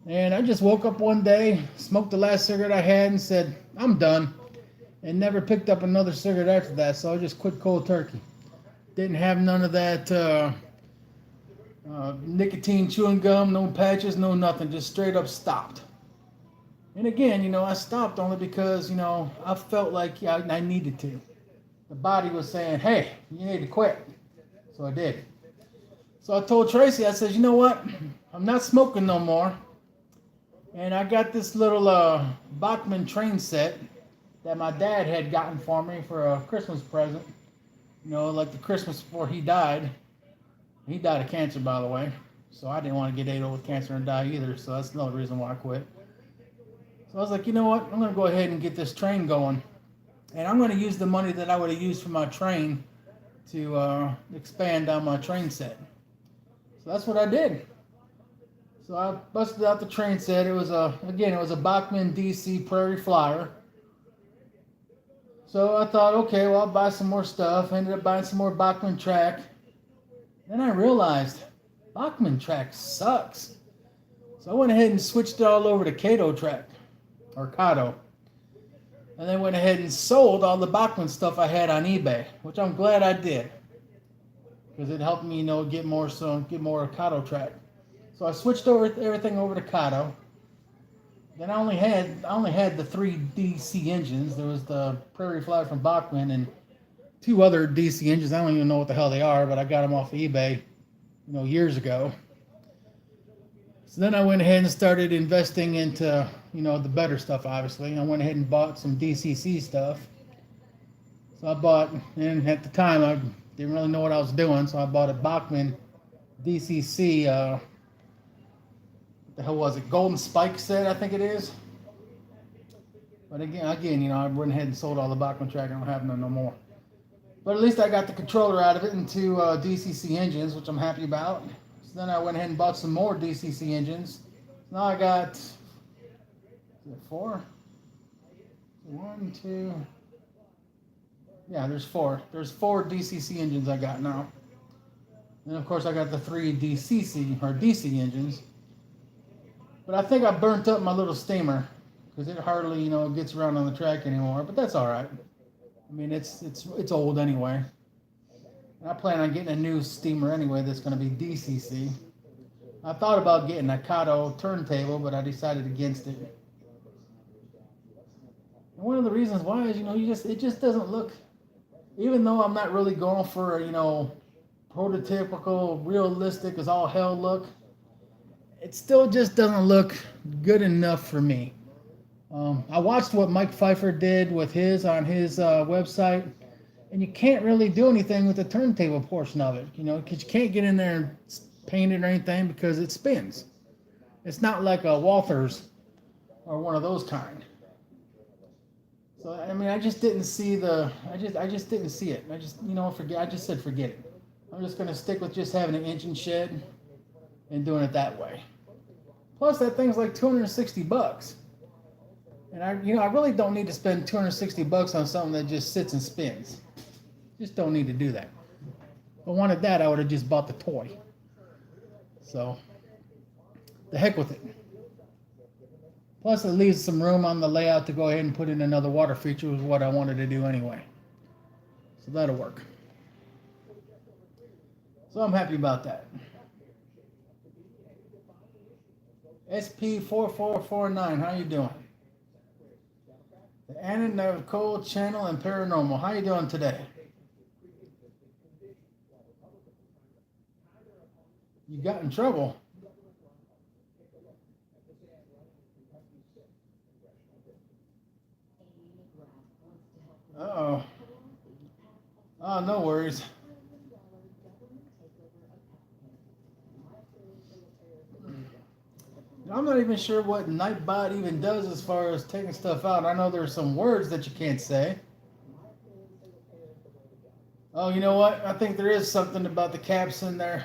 And I just woke up one day, smoked the last cigarette I had, and said, I'm done. And never picked up another cigarette after that, so I just quit cold turkey. Didn't have none of that nicotine chewing gum, no patches, no nothing. Just straight up stopped. And again, I stopped only because, I felt like I needed to. The body was saying, hey, you need to quit. So I did. So I told Tracy, I said, you know what? I'm not smoking no more. And I got this little Bachman train set that my dad had gotten for me for a Christmas present. Like the Christmas before he died. He died of cancer, by the way. So I didn't want to get old with cancer and die either. So that's another reason why I quit. So I was like, you know what? I'm going to go ahead and get this train going. And I'm going to use the money that I would have used for my train to expand on my train set. So that's what I did. So I busted out the train set. It was a Bachman DC Prairie Flyer. So I thought, okay, well, I'll buy some more stuff. I ended up buying some more Bachman track. Then I realized Bachman track sucks. So I went ahead and switched it all over to Kato track, or Kato. And then went ahead and sold all the Bachman stuff I had on eBay, which I'm glad I did. Because it helped me, get more Kato track. So I switched everything over to Kato. Then I only had the 3 DC engines. There was the Prairie Flyer from Bachman and 2 other DC engines. I don't even know what the hell they are, but I got them off of eBay, years ago. So then I went ahead and started investing into, the better stuff, obviously. I went ahead and bought some DCC stuff. So I bought, and at the time I didn't really know what I was doing, so I bought a Bachman DCC, what the hell was it? Golden Spike set, I think it is. But again, I went ahead and sold all the Bachman track. I don't have none no more. But at least I got the controller out of it into DCC engines, which I'm happy about. So then I went ahead and bought some more DCC engines. Now I got 4? 1, 2. Yeah, there's 4. There's 4 DCC engines I got now. And of course I got the 3 DC engines. But I think I burnt up my little steamer because it hardly, gets around on the track anymore. But that's all right. I mean, it's old anyway. And I plan on getting a new steamer anyway that's going to be DCC. I thought about getting a Kato turntable, but I decided against it. And one of the reasons why is, it just doesn't look, even though I'm not really going for, prototypical, realistic as all hell look, it still just doesn't look good enough for me. I watched what Mike Pfeiffer did with his on his website, and you can't really do anything with the turntable portion of it, because you can't get in there and paint it or anything because it spins. It's not like a Walthers or one of those kind. So I mean, I just didn't see I just didn't see it. I just said forget it. I'm just going to stick with just having an engine shed and doing it that way. Plus, that thing's like 260 bucks. And I really don't need to spend 260 bucks on something that just sits and spins. Just don't need to do that. If I wanted that, I would have just bought the toy. So, the heck with it. Plus, it leaves some room on the layout to go ahead and put in another water feature, was what I wanted to do anyway. So that'll work. So I'm happy about that. SP4449, how you doing? The Anna Nicole Channel and Paranormal, how you doing today? You got in trouble. Uh-oh. Oh, no worries. I'm not even sure what Nightbot even does as far as taking stuff out. I know there's some words that you can't say. Oh, you know what? I think there is something about the caps in there.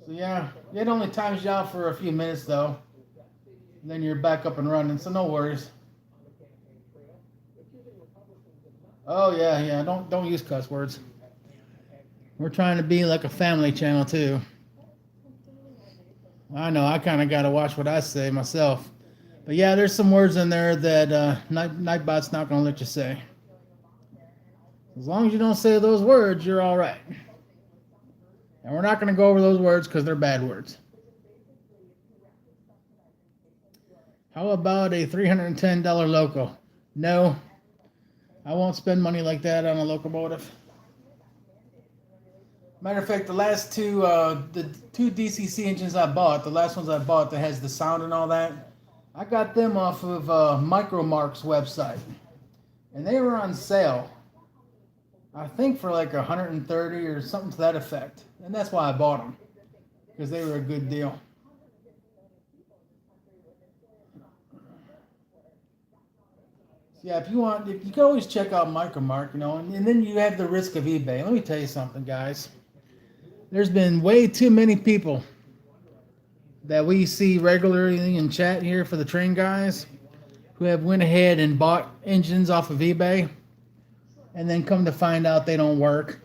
So yeah, it only times you out for a few minutes though. And then you're back up and running, so no worries. Oh yeah. Don't use cuss words. We're trying to be like a family channel too. I know, I kind of got to watch what I say myself. But yeah, there's some words in there that Nightbot's not going to let you say. As long as you don't say those words, you're all right. And we're not going to go over those words because they're bad words. How about a $310 loco? No, I won't spend money like that on a locomotive. Matter of fact, the last two, the two DCC engines I bought, the last ones I bought that has the sound and all that, I got them off of Micromark's website, and they were on sale. I think for like 130 or something to that effect, and that's why I bought them, because they were a good deal. Yeah, if you can always check out Micromark, and then you have the risk of eBay. Let me tell you something, guys. There's been way too many people that we see regularly in chat here for the train guys who have went ahead and bought engines off of eBay and then come to find out they don't work,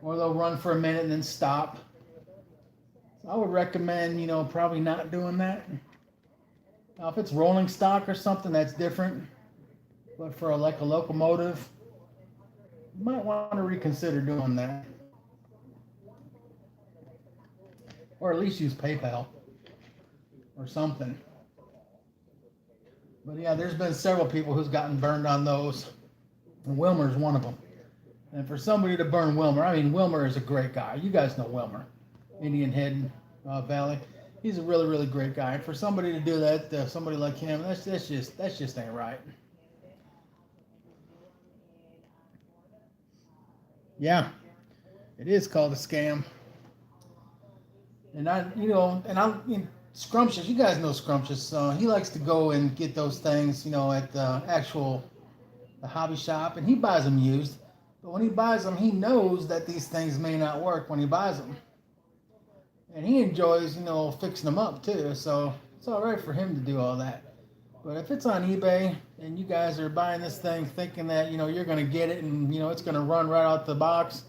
or they'll run for a minute and then stop. So I would recommend, probably not doing that. Now, if it's rolling stock or something, that's different. But for like a locomotive, you might want to reconsider doing that. Or at least use PayPal or something. But yeah, there's been several people who's gotten burned on those. And Wilmer's one of them. And for somebody to burn Wilmer, I mean, Wilmer is a great guy. You guys know Wilmer, Indian Head Valley. He's a really, really great guy. And for somebody to do that, somebody like him, that's just ain't right. Yeah, it is called a scam. And Scrumptious, you guys know Scrumptious. He likes to go and get those things, at the hobby shop, and he buys them used. But when he buys them, he knows that these things may not work when he buys them. And he enjoys, fixing them up too. So it's all right for him to do all that. But if it's on eBay and you guys are buying this thing thinking that, you're going to get it and, it's going to run right out the box,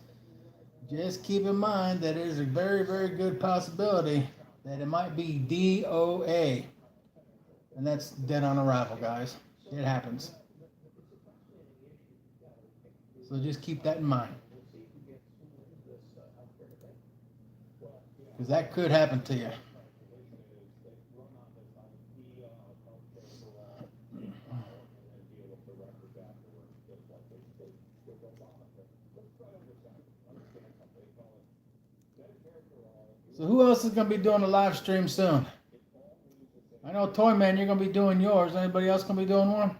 just keep in mind that it is a very, very good possibility that it might be DOA. And that's dead on arrival, guys. It happens. So just keep that in mind. Because that could happen to you. So who else is going to be doing a live stream soon? I know Toyman, you're going to be doing yours. Anybody else going to be doing one?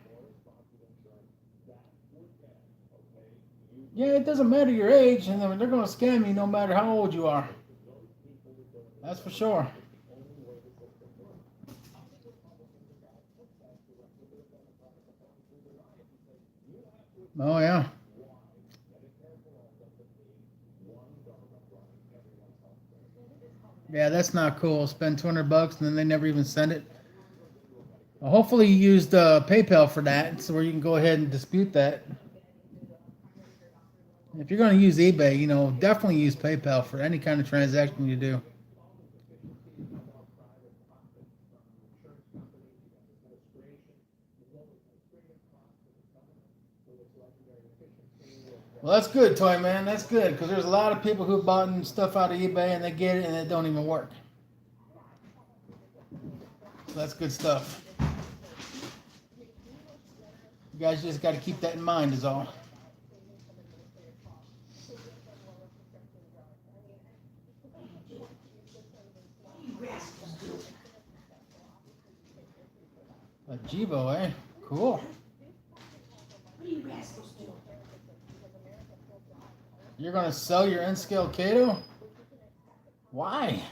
Yeah, it doesn't matter your age, and they're going to scam you no matter how old you are. That's for sure. Oh, yeah. Yeah, that's not cool. Spend $200 and then they never even send it. Well, hopefully you used PayPal for that, so where you can go ahead and dispute that. If you're going to use eBay, definitely use PayPal for any kind of transaction you do. Well, that's good, Toy Man. That's good, because there's a lot of people who bought stuff out of eBay and they get it and it don't even work. So that's good stuff. You guys just got to keep that in mind, is all. A Jibo, eh? Cool. You're going to sell your N-scale Kato? Why?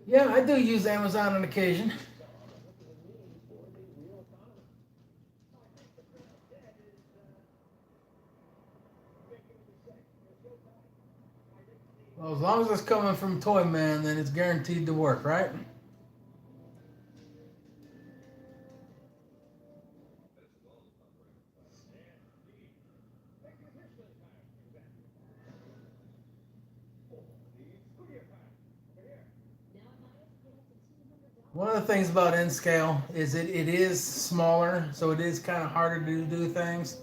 Yeah, I do use Amazon on occasion. Well, as long as it's coming from Toy Man, then it's guaranteed to work, right? One of the things about N-scale is it is smaller, so it is kind of harder to do things.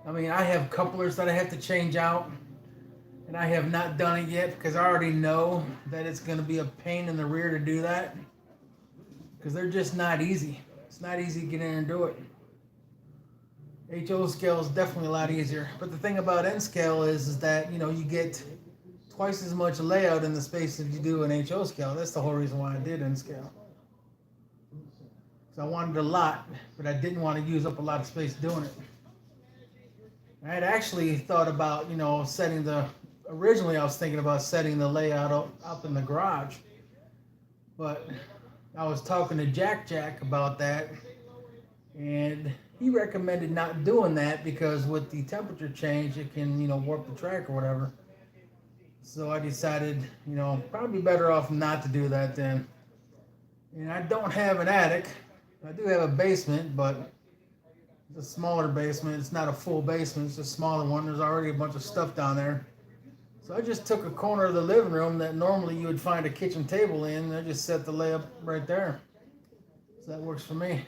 I mean, I have couplers that I have to change out, and I have not done it yet because I already know that it's going to be a pain in the rear to do that because they're just not easy. It's not easy to get in and do it. HO scale is definitely a lot easier, but the thing about N scale is that you get twice as much layout in the space as you do in HO scale. That's the whole reason why I did N scale. So I wanted a lot, but I didn't want to use up a lot of space doing it. I had actually thought about setting the. Originally, I was thinking about setting the layout up in the garage, but I was talking to Jack about that, and he recommended not doing that because with the temperature change, it can warp the track or whatever. So I decided probably better off not to do that then. And I don't have an attic. I do have a basement, but it's a smaller basement. It's not a full basement. It's a smaller one. There's already a bunch of stuff down there. So I just took a corner of the living room that normally you would find a kitchen table in, and I just set the layup right there. So that works for me.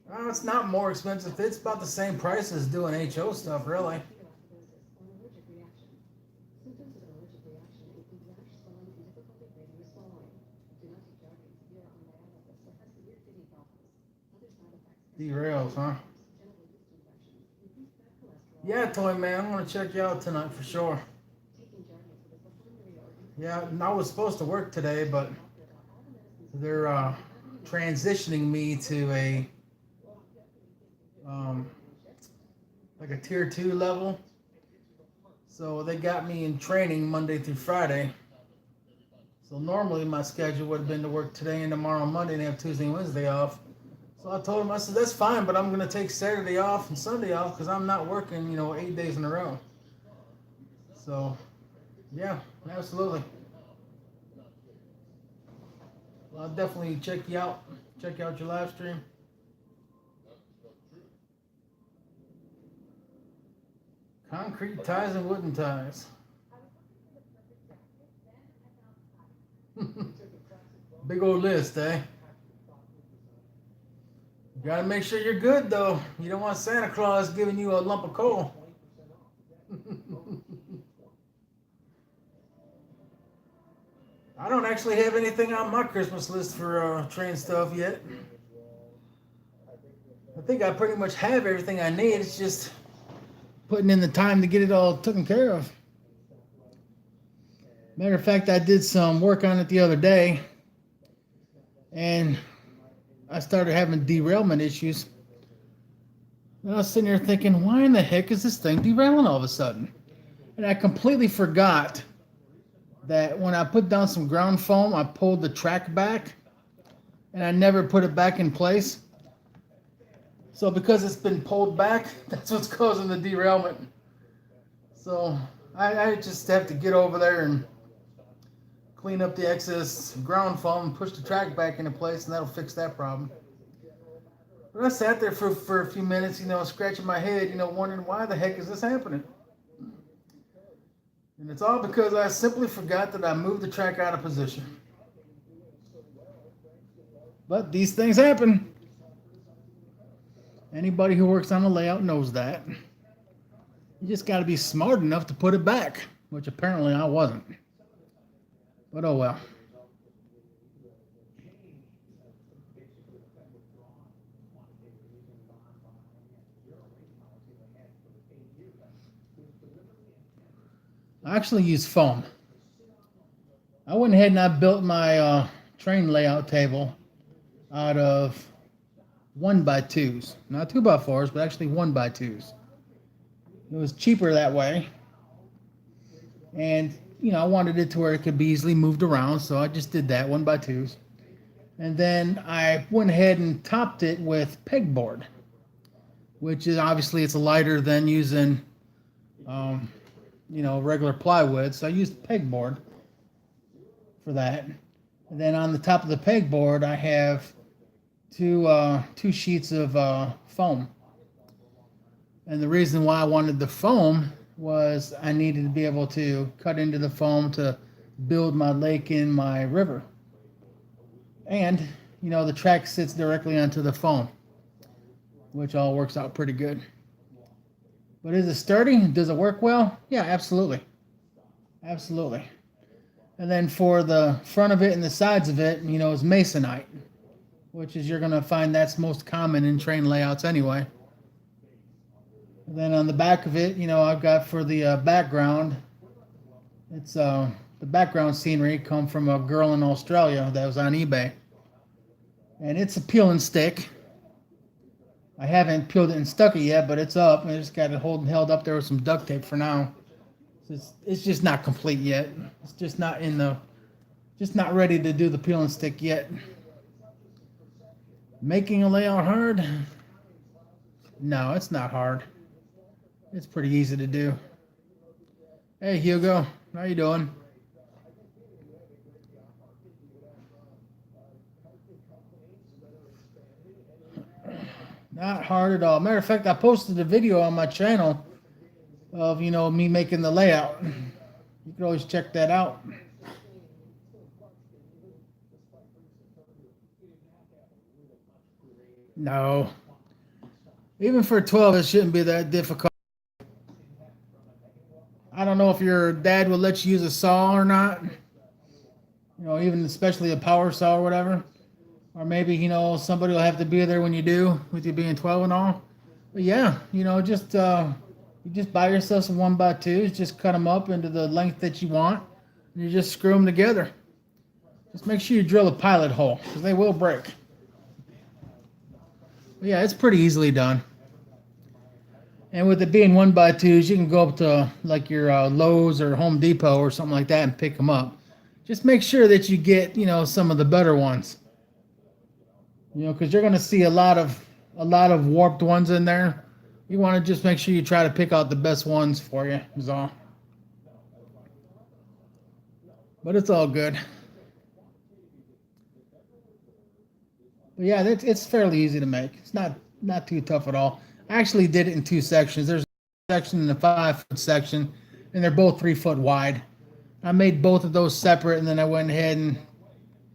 Well, it's not more expensive. It's about the same price as doing HO stuff, really. Derails, huh? Yeah, Toy Man, I'm gonna check you out tonight for sure. Yeah, I was supposed to work today, but they're transitioning me to a like a tier 2 level. So they got me in training Monday through Friday. So normally my schedule would have been to work today and tomorrow Monday and have Tuesday and Wednesday off. So I told him, I said, that's fine, but I'm going to take Saturday off and Sunday off because I'm not working, 8 days in a row. So, yeah, absolutely. Well, I'll definitely check you out. Check out your live stream. Concrete ties and wooden ties. Big old list, eh? You gotta make sure you're good, though. You don't want Santa Claus giving you a lump of coal. I don't actually have anything on my Christmas list for train stuff yet. I think I pretty much have everything I need. It's just putting in the time to get it all taken care of. Matter of fact, I did some work on it the other day, and I started having derailment issues. And I was sitting there thinking, why in the heck is this thing derailing all of a sudden? And I completely forgot that when I put down some ground foam, I pulled the track back and I never put it back in place. So because it's been pulled back, that's what's causing the derailment. So I just have to get over there and clean up the excess ground foam, push the track back into place, and that'll fix that problem. But I sat there for a few minutes, scratching my head, wondering why the heck is this happening? And it's all because I simply forgot that I moved the track out of position. But these things happen. Anybody who works on a layout knows that. You just got to be smart enough to put it back, which apparently I wasn't. But oh well. I actually use foam. I went ahead and I built my train layout table out of 1x2s. Not 2x4s, but actually 1x2s. It was cheaper that way. And, I wanted it to where it could be easily moved around, so I just did that, 1x2s. And then I went ahead and topped it with pegboard, which is obviously it's lighter than using, regular plywood. So I used pegboard for that. And then on the top of the pegboard, I have two sheets of foam. And the reason why I wanted the foam was I needed to be able to cut into the foam to build my lake in my river. And, the track sits directly onto the foam, which all works out pretty good. But is it sturdy? Does it work well? Yeah, absolutely. Absolutely. And then for the front of it and the sides of it, is masonite, which is you're going to find that's most common in train layouts anyway. And then on the back of it, I've got for the background, it's the background scenery come from a girl in Australia that was on eBay. And it's a peel and stick. I haven't peeled it and stuck it yet, but it's up. I just got it held up there with some duct tape for now. It's just not complete yet. It's just not ready to do the peel and stick yet. Making a layout hard? No, it's not hard. It's pretty easy to do. Hey Hugo, how you doing? Not hard at all. Matter of fact, I posted a video on my channel of, me making the layout. You can always check that out. No. Even for 12, it shouldn't be that difficult. I don't know if your dad will let you use a saw or not. Even especially a power saw or whatever. Or maybe, somebody will have to be there when you do, with you being 12 and all. But yeah, you just buy yourself some 1x2s, just cut them up into the length that you want, and you just screw them together. Just make sure you drill a pilot hole, because they will break. But yeah, it's pretty easily done. And with it being 1x2s, you can go up to like your Lowe's or Home Depot or something like that and pick them up. Just make sure that you get, some of the better ones. Because you're going to see a lot of warped ones in there. You want to just make sure you try to pick out the best ones for you, is all. But it's all good. But yeah, it's fairly easy to make. It's not too tough at all. I actually did it in two sections. There's a section and a 5-foot section, and they're both 3 foot wide. I made both of those separate, and then I went ahead and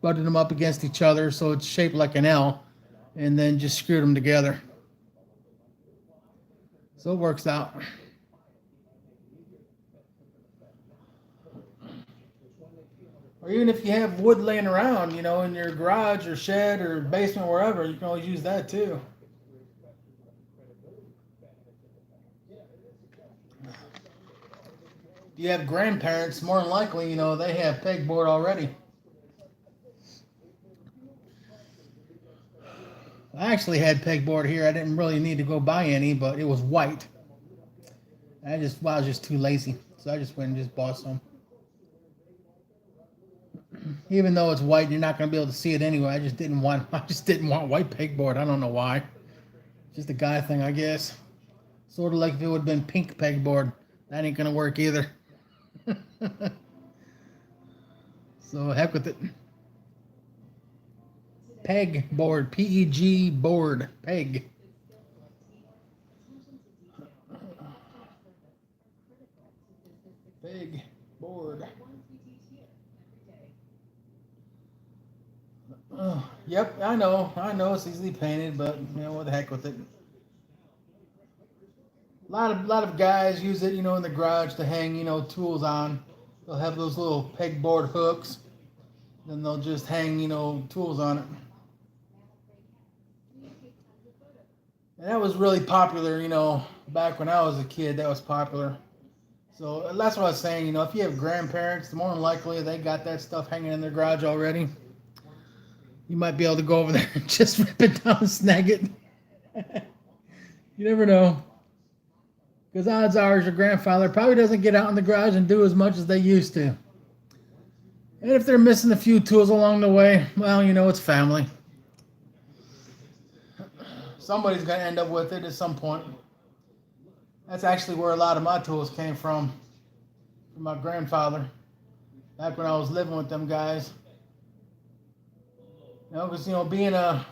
butted them up against each other so it's shaped like an L, and then just screwed them together. So it works out. Or even if you have wood laying around, in your garage or shed or basement, wherever, you can always use that too. If you have grandparents, more than likely, they have pegboard already. I actually had pegboard here. I didn't really need to go buy any, but it was white. I was just too lazy, so I just went and just bought some. Even though it's white, you're not going to be able to see it anyway. I just didn't want white pegboard. I don't know why. Just a guy thing, I guess. Sort of like if it would have been pink pegboard. That ain't going to work either. So heck with it. Pegboard, P-E-G board, peg. Pegboard. Yep, I know it's easily painted, but what the heck with it. A lot of guys use it, in the garage to hang, tools on. They'll have those little pegboard hooks, then they'll just hang, tools on it. And that was really popular, back when I was a kid. That was popular. So that's what I was saying. If you have grandparents, more than likely they got that stuff hanging in their garage already. You might be able to go over there and just rip it down and snag it. You never know. Because odds are your grandfather probably doesn't get out in the garage and do as much as they used to. And if they're missing a few tools along the way, well, it's family. Somebody's going to end up with it at some point. That's actually where a lot of my tools came from my grandfather, back when I was living with them guys. Because, being a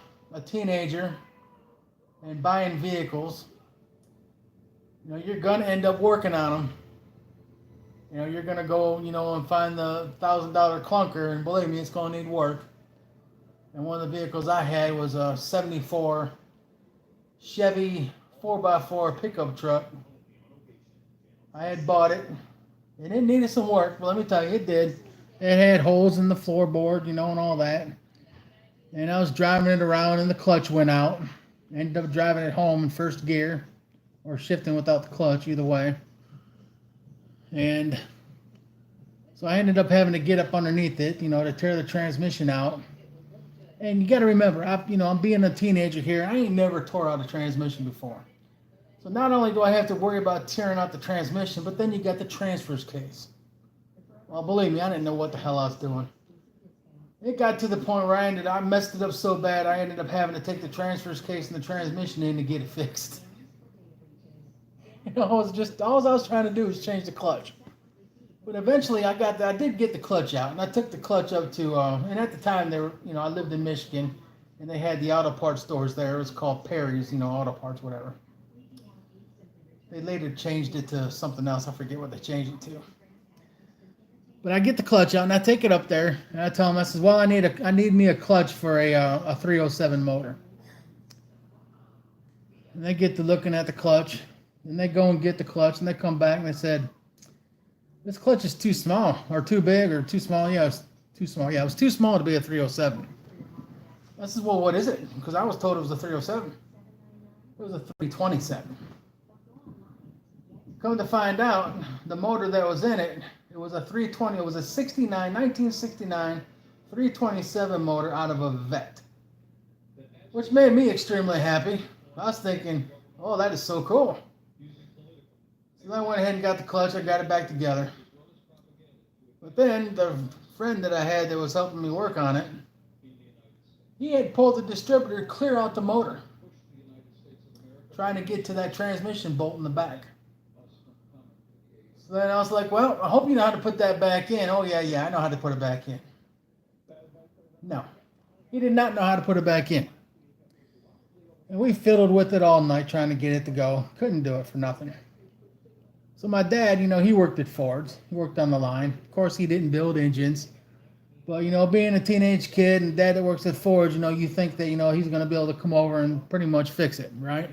teenager and buying vehicles, you're going to end up working on them. You're going to go, and find the $1,000 clunker, and believe me, it's going to need work. And one of the vehicles I had was a 74 Chevy 4x4 pickup truck. I had bought it, and it needed some work, but let me tell you, it did. It had holes in the floorboard, and all that. And I was driving it around, and the clutch went out. Ended up driving it home in first gear, or shifting without the clutch, either way. And so I ended up having to get up underneath it, to tear the transmission out. And you got to remember, I'm being a teenager here. I ain't never tore out a transmission before. So not only do I have to worry about tearing out the transmission, but then you got the transfers case. Well, believe me, I didn't know what the hell I was doing. It got to the point where I messed it up so bad, I ended up having to take the transfers case and the transmission in to get it fixed. All I was trying to do was change the clutch. But eventually I did get the clutch out, and I took the clutch up to, and at the time I lived in Michigan, and they had the auto parts stores there. It was called Perry's, auto parts, whatever. They later changed it to something else. I forget what they changed it to. But I get the clutch out, and I take it up there, and I tell them, I says, well, I need me a clutch for a 307 motor. And they get to looking at the clutch, and they go and get the clutch, and they come back, and they said, this clutch is too small, or too big, or too small. Yeah, it was too small. Yeah, it was too small to be a 307. I says, well, what is it? Because I was told it was a 307. It was a 327. Come to find out, the motor that was in it, it was a 320. It was a 1969 327 motor out of a Vet, which made me extremely happy. I was thinking, oh, that is so cool. So I went ahead and got the clutch. I got it back together. But then the friend that I had that was helping me work on it, he had pulled the distributor clear out the motor, trying to get to that transmission bolt in the back. So then I was like, well, I hope you know how to put that back in. Oh, yeah, I know how to put it back in. No, he did not know how to put it back in. And we fiddled with it all night trying to get it to go. Couldn't do it for nothing. So my dad, he worked at Ford's. He worked on the line. Of course, he didn't build engines. But, being a teenage kid and dad that works at Ford's, you think that, he's going to be able to come over and pretty much fix it, right?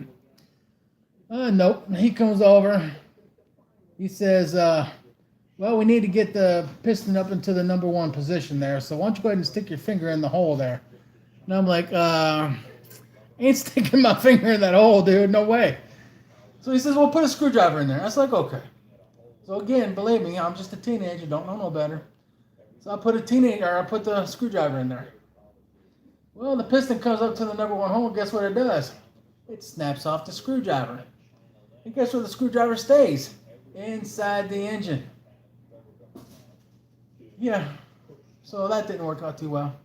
Nope. He comes over. He says, well, we need to get the piston up into the number one position there. So why don't you go ahead and stick your finger in the hole there? And I'm like, ain't sticking my finger in that hole, dude. No way. So he says, well, put a screwdriver in there. I was like, okay. So again, believe me, I'm just a teenager, don't know no better. So I put the screwdriver in there. Well, the piston comes up to the number one hole. Guess what it does? It snaps off the screwdriver. And guess where the screwdriver stays? Inside the engine. Yeah, so that didn't work out too well.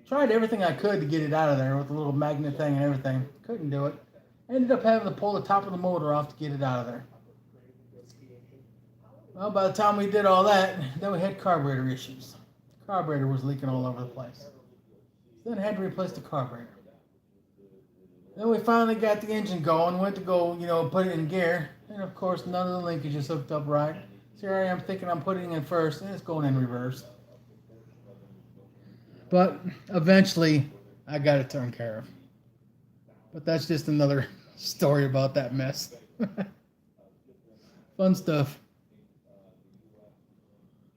Tried everything I could to get it out of there with the little magnet thing and everything. Couldn't do it. Ended up having to pull the top of the motor off to get it out of there. Well, by the time we did all that, then we had carburetor issues. The carburetor was leaking all over the place. Then had to replace the carburetor. Then we finally got the engine going, went to go, put it in gear. And of course, none of the linkage is hooked up right. So here I am thinking I'm putting it in first, and it's going in reverse. But eventually, I got it taken care of. But that's just another story about that mess. Fun stuff.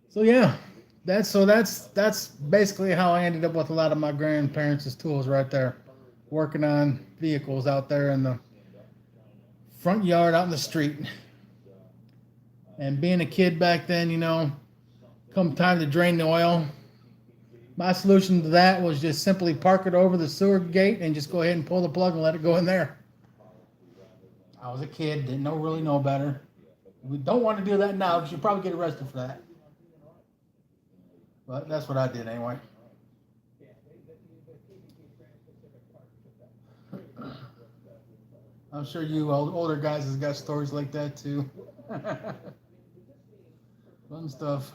So yeah, that's basically how I ended up with a lot of my grandparents' tools right there, working on vehicles out there in the front yard, out in the street. And being a kid back then, come time to drain the oil, my solution to that was just simply park it over the sewer gate and just go ahead and pull the plug and let it go in there. I was a kid, didn't really know better. We don't want to do that now because you'll probably get arrested for that. But that's what I did anyway. I'm sure you older guys has got stories like that too. Fun stuff.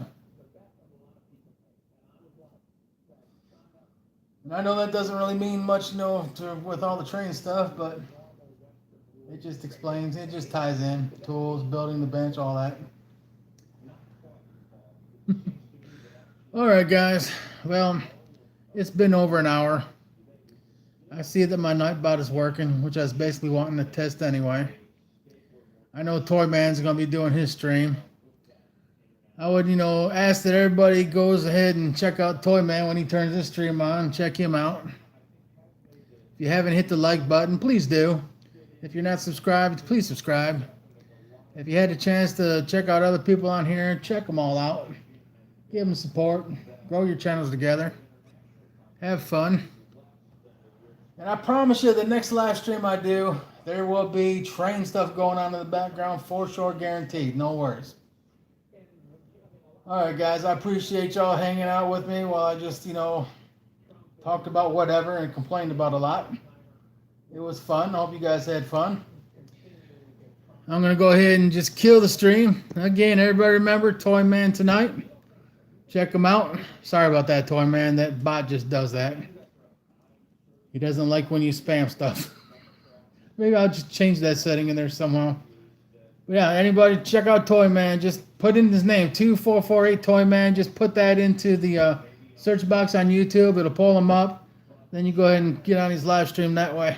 And I know that doesn't really mean much, with all the train stuff, but it just explains, it just ties in. Tools, building the bench, all that. All right, guys. Well, it's been over an hour. I see that my Nightbot is working, which I was basically wanting to test anyway. I know Toyman's going to be doing his stream. I would, ask that everybody goes ahead and check out Toyman when he turns his stream on. Check him out. If you haven't hit the like button, please do. If you're not subscribed, please subscribe. If you had a chance to check out other people on here, check them all out. Give them support. Grow your channels together. Have fun. And I promise you, the next live stream I do, there will be train stuff going on in the background, for sure, guaranteed. No worries. All right, guys, I appreciate y'all hanging out with me while I just, talked about whatever and complained about a lot. It was fun. I hope you guys had fun. I'm going to go ahead and just kill the stream. Again, everybody remember Toyman tonight. Check him out. Sorry about that, Toyman. That bot just does that. He doesn't like when you spam stuff. Maybe I'll just change that setting in there somehow. But yeah, anybody check out Toyman. Just put in his name, 2448 Toyman. Just put that into the search box on YouTube. It'll pull him up. Then you go ahead and get on his live stream that way.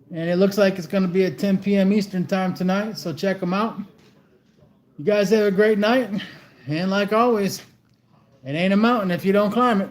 And it looks like it's going to be at 10 p.m. Eastern time tonight. So check him out. You guys have a great night. And like always, it ain't a mountain if you don't climb it.